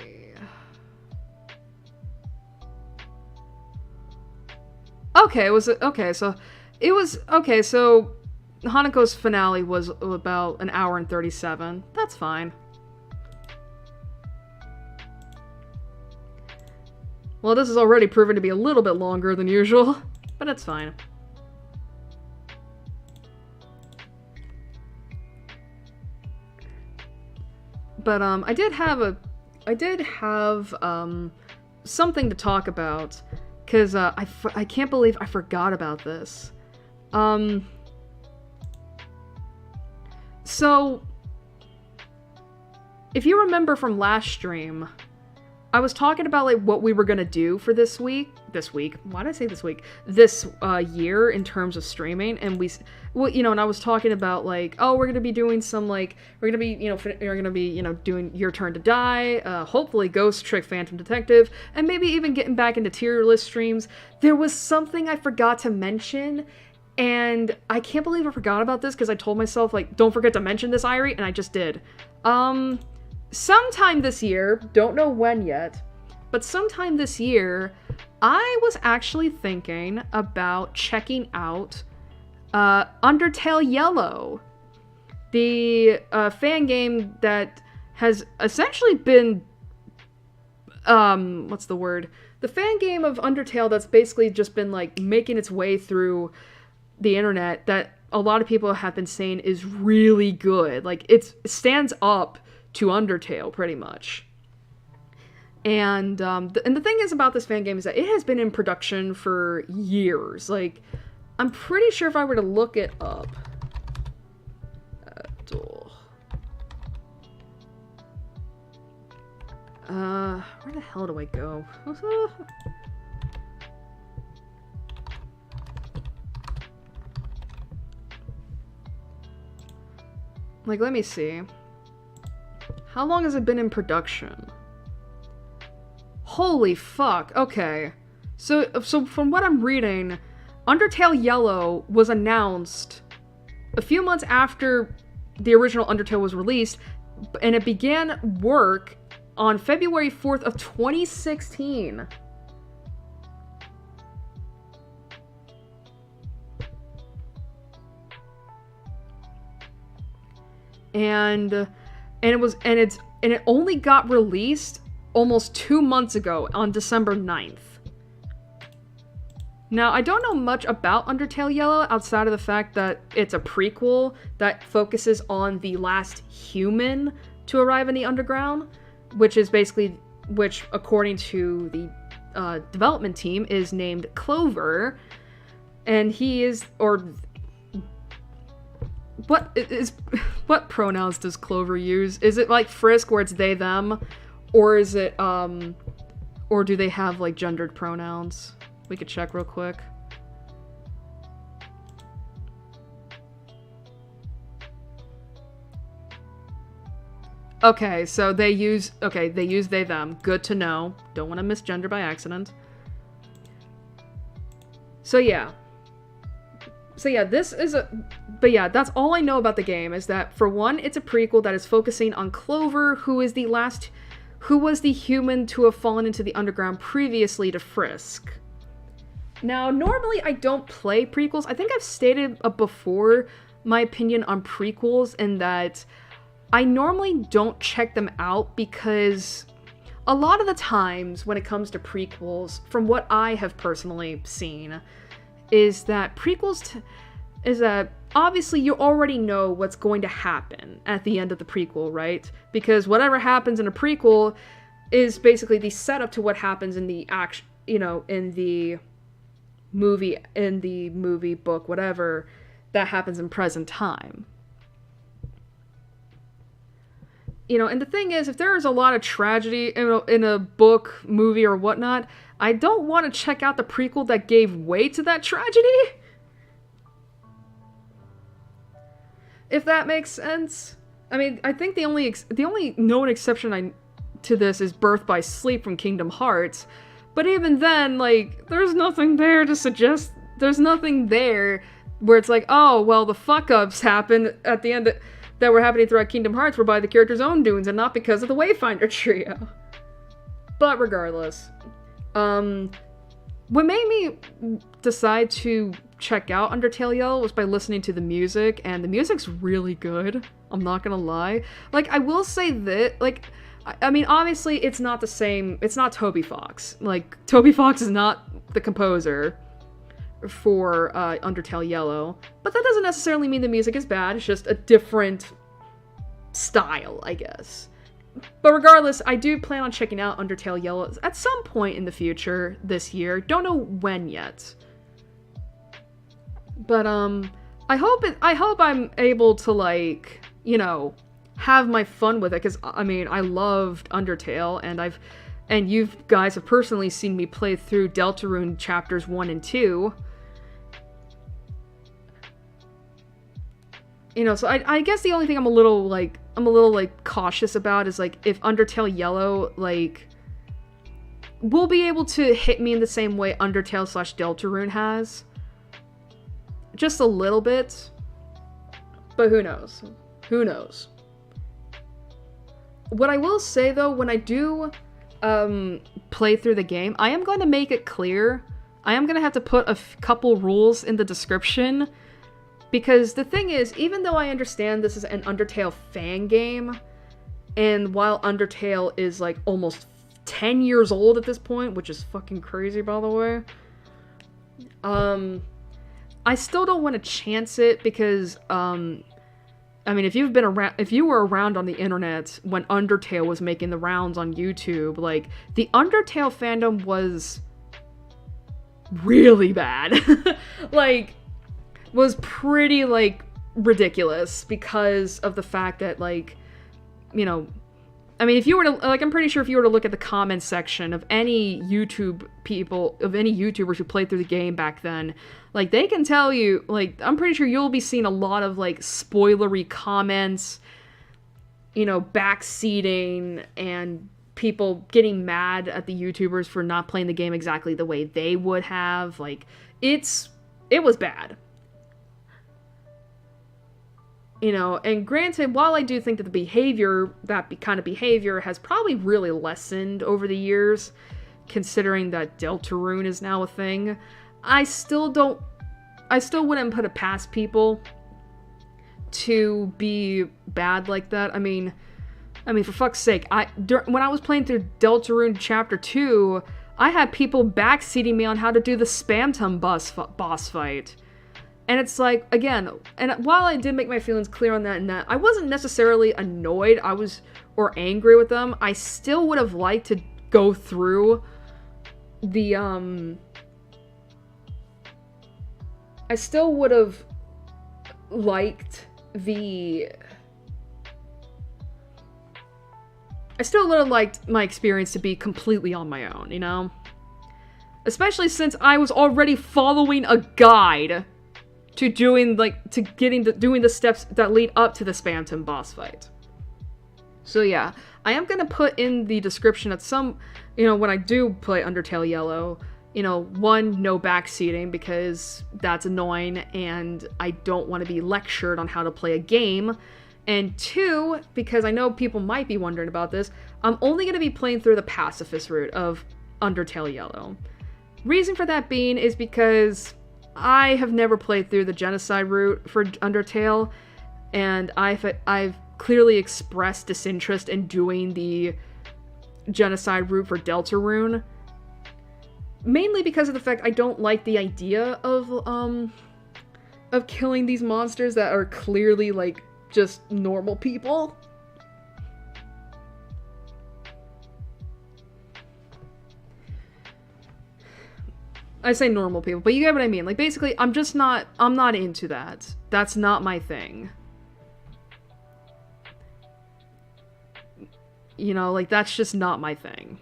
So Hanako's finale was about 1 hour and 37. That's fine. Well, this is already proven to be a little bit longer than usual, but it's fine. But I did have something to talk about, because I can't believe I forgot about this. So if you remember from last stream, I was talking about, like, what we were gonna do for this why did I say this week? This year in terms of streaming, and and I was talking about, like, oh, we're gonna be doing some, like, we're gonna be doing Your Turn to Die, hopefully Ghost Trick Phantom Detective, and maybe even getting back into tier list streams. There was something I forgot to mention, and I can't believe I forgot about this, because I told myself, like, don't forget to mention this, Airi, and I just did. Sometime this year, don't know when yet, but sometime this year, I was actually thinking about checking out Undertale Yellow. the fan game that has essentially been, what's the word? The fan game of Undertale that's basically just been, like, making its way through the internet that a lot of people have been saying is really good. Like, it stands up to Undertale, pretty much. And the thing is about this fan game is that it has been in production for years. Like, I'm pretty sure if I were to look it up... where the hell do I go? Like, let me see. How long has it been in production? Holy fuck, okay. So from what I'm reading, Undertale Yellow was announced a few months after the original Undertale was released, and it began work on February 4th of 2016. And it only got released almost 2 months ago on December 9th. Now, I don't know much about Undertale Yellow outside of the fact that it's a prequel that focuses on the last human to arrive in the underground, which, according to the development team, is named Clover, and he is, or what pronouns does Clover use? Is it like Frisk where it's they, them, or is it, or do they have, like, gendered pronouns? We could check real quick. Okay, so they use they, them. Good to know. Don't want to misgender by accident. So yeah, that's all I know about the game, is that, for one, it's a prequel that is focusing on Clover, who was the human to have fallen into the underground previously to Frisk. Now, normally I don't play prequels. I think I've stated before my opinion on prequels, in that I normally don't check them out because a lot of the times when it comes to prequels, from what I have personally seen, is that obviously you already know what's going to happen at the end of the prequel, right? Because whatever happens in a prequel is basically the setup to what happens in the in the movie, book, whatever, that happens in present time. And the thing is, if there is a lot of tragedy in a book, movie, or whatnot, I don't want to check out the prequel that gave way to that tragedy. If that makes sense. I mean, I think the only known exception to this is Birth by Sleep from Kingdom Hearts. But even then, like, there's nothing there to suggest... There's nothing there where it's like, oh, well, the fuck-ups happened at the end that were happening throughout Kingdom Hearts were by the character's own doings and not because of the Wayfinder trio. But regardless, what made me decide to check out Undertale Yellow was by listening to the music, and the music's really good. I'm not gonna lie. Like, I will say that, like... I mean, obviously, it's not the same... It's not Toby Fox. Like, Toby Fox is not the composer for Undertale Yellow. But that doesn't necessarily mean the music is bad. It's just a different style, I guess. But regardless, I do plan on checking out Undertale Yellow at some point in the future this year. Don't know when yet. But, I hope I'm able to, like, have my fun with it, because, I mean, I loved Undertale, and you guys have personally seen me play through Deltarune chapters 1 and 2. So I guess the only thing I'm a little cautious about is, like, if Undertale Yellow, like, will be able to hit me in the same way Undertale/Deltarune has. Just a little bit. But who knows? Who knows? What I will say, though, when I do play through the game, I am going to make it clear. I am going to have to put a couple rules in the description Because the thing is, even though I understand this is an Undertale fan game, and while Undertale is like almost 10 years old at this point, which is fucking crazy by the way, I still don't want to chance it because, I mean, if you were around on the internet when Undertale was making the rounds on YouTube, like, the Undertale fandom was really bad. Like, was pretty, like, ridiculous because of the fact that, like, you know, I mean, if you were to, like, I'm pretty sure if you were to look at the comments section of any YouTubers who played through the game back then, like, they can tell you, like, I'm pretty sure you'll be seeing a lot of, like, spoilery comments, you know, backseating, and people getting mad at the YouTubers for not playing the game exactly the way they would have. Like, it was bad. You know, and granted, while I do think that that kind of behavior has probably really lessened over the years, considering that Deltarune is now a thing, I still wouldn't put it past people to be bad like that. I mean, for fuck's sake, when I was playing through Deltarune Chapter 2, I had people backseating me on how to do the Spamtum boss fight. And it's like, again, and while I did make my feelings clear on that and that, I wasn't necessarily annoyed, or angry with them. I still would have liked to go through the, I still would have liked my experience to be completely on my own, you know? Especially since I was already following a guide to doing the steps that lead up to the Spamton boss fight. So yeah, I am gonna put in the description at some, you know, when I do play Undertale Yellow, you know, 1, no backseating, because that's annoying and I don't want to be lectured on how to play a game. And 2, because I know people might be wondering about this, I'm only going to be playing through the pacifist route of Undertale Yellow. Reason for that being is because I have never played through the genocide route for Undertale, and I've clearly expressed disinterest in doing the genocide route for Deltarune, mainly because of the fact I don't like the idea of killing these monsters that are clearly, like, just normal people. I say normal people, but you get what I mean. Like, basically, I'm not into that. That's not my thing. You know, like, that's just not my thing.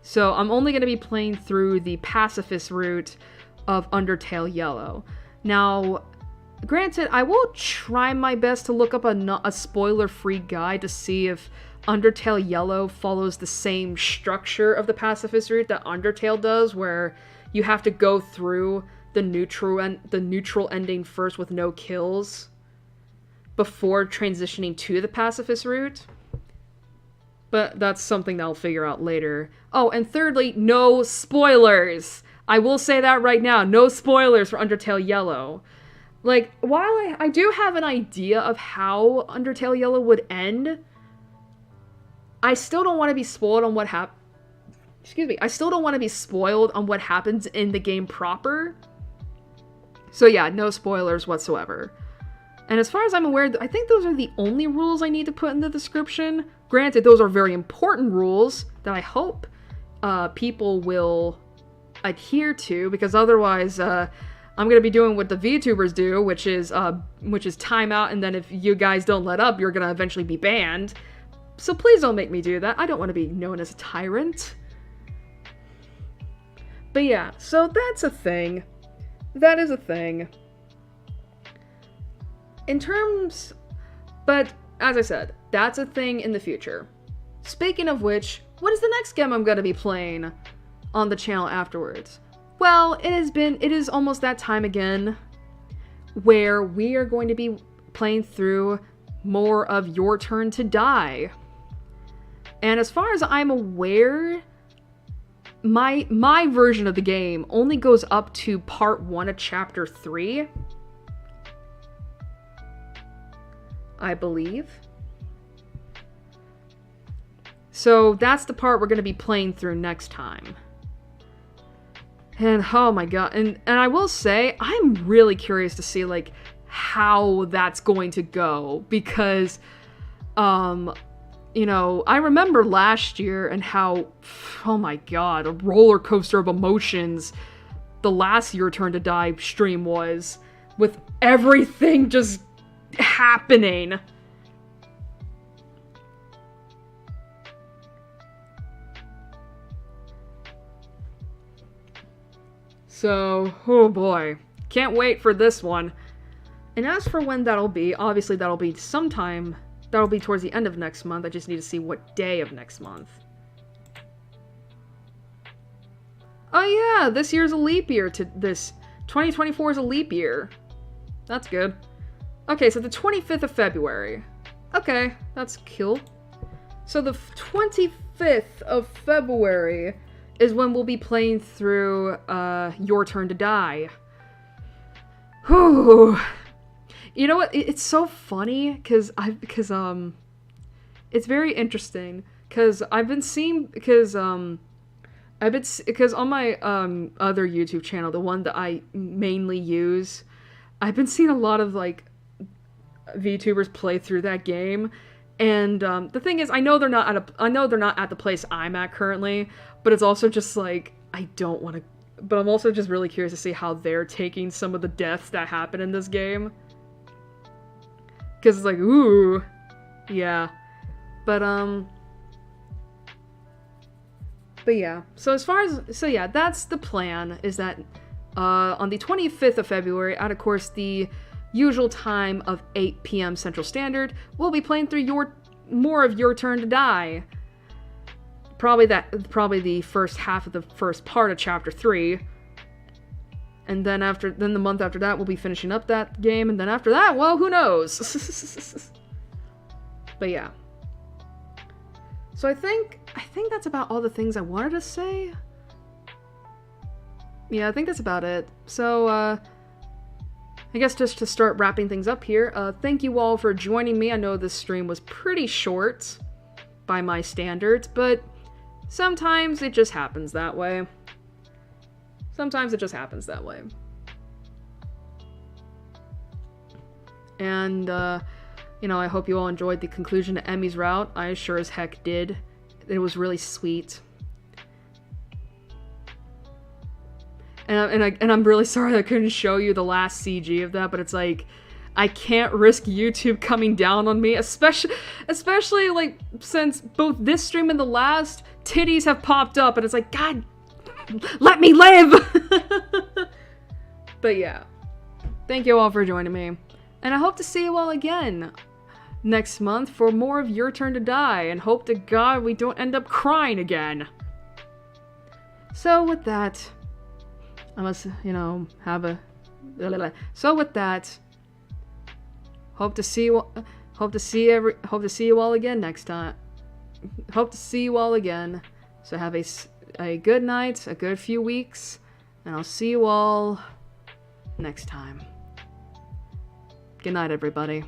So, I'm only going to be playing through the pacifist route of Undertale Yellow. Now, granted, I will try my best to look up a spoiler-free guide to see if Undertale Yellow follows the same structure of the pacifist route that Undertale does, where you have to go through the neutral ending first with no kills before transitioning to the pacifist route. But that's something that I'll figure out later. Oh, and thirdly, no spoilers! I will say that right now, no spoilers for Undertale Yellow. Like, while I do have an idea of how Undertale Yellow would end, I still don't want to be spoiled on what I still don't want to be spoiled on what happens in the game proper. So yeah, no spoilers whatsoever. And as far as I'm aware, I think those are the only rules I need to put in the description. Granted, those are very important rules that I hope people will adhere to, because otherwise, I'm gonna be doing what the VTubers do, which is timeout, and then if you guys don't let up, you're gonna eventually be banned. So please don't make me do that. I don't want to be known as a tyrant. But yeah, so that's a thing. That is a thing. But as I said, that's a thing in the future. Speaking of which, what is the next game I'm gonna be playing on the channel afterwards? Well, it is almost that time again, where we are going to be playing through more of Your Turn to Die. And as far as I'm aware, my version of the game only goes up to part 1 of chapter 3. I believe. So that's the part we're going to be playing through next time. And oh my god, and I will say, I'm really curious to see, like, how that's going to go, because, you know, I remember last year and how, oh my god, a roller coaster of emotions the last Your Turn to Die stream was, with everything just happening. So, oh boy, can't wait for this one. And as for when that'll be, obviously that'll be sometime, that'll be towards the end of next month. I just need to see what day of next month. Oh yeah, this year's a leap year. 2024 is a leap year. That's good. Okay, so the 25th of February. Okay, that's cool. So the 25th of February is when we'll be playing through Your Turn to Die. Whew. You know what? It's so funny because it's very interesting because I've been seeing because on my other YouTube channel, the one that I mainly use, I've been seeing a lot of like VTubers play through that game. And the thing is, I know they're not at the place I'm at currently, but it's also just like I don't want to. But I'm also just really curious to see how they're taking some of the deaths that happen in this game, because it's like, ooh, yeah, but yeah. So yeah, that's the plan. Is that on the 25th of February, at of course the usual time of 8 p.m. Central Standard, we'll be playing through more of Your Turn to Die. Probably the first half of the first part of Chapter 3. And then the month after that, we'll be finishing up that game, and then after that, well, who knows? But yeah. So I think that's about all the things I wanted to say. Yeah, I think that's about it. So, I guess just to start wrapping things up here, thank you all for joining me. I know this stream was pretty short by my standards, but sometimes it just happens that way. And, you know, I hope you all enjoyed the conclusion to Emmy's route. I sure as heck did. It was really sweet. And I'm really sorry I couldn't show you the last CG of that, but it's like, I can't risk YouTube coming down on me, especially like, since both this stream and the last, titties have popped up, and it's like, God, let me live! But yeah, thank you all for joining me, and I hope to see you all again next month for more of Your Turn to Die, and hope to God we don't end up crying again. So with that, I must, you know, So with that, hope to see you all again next time. Hope to see you all again. So have a good night, a good few weeks, and I'll see you all next time. Good night, everybody.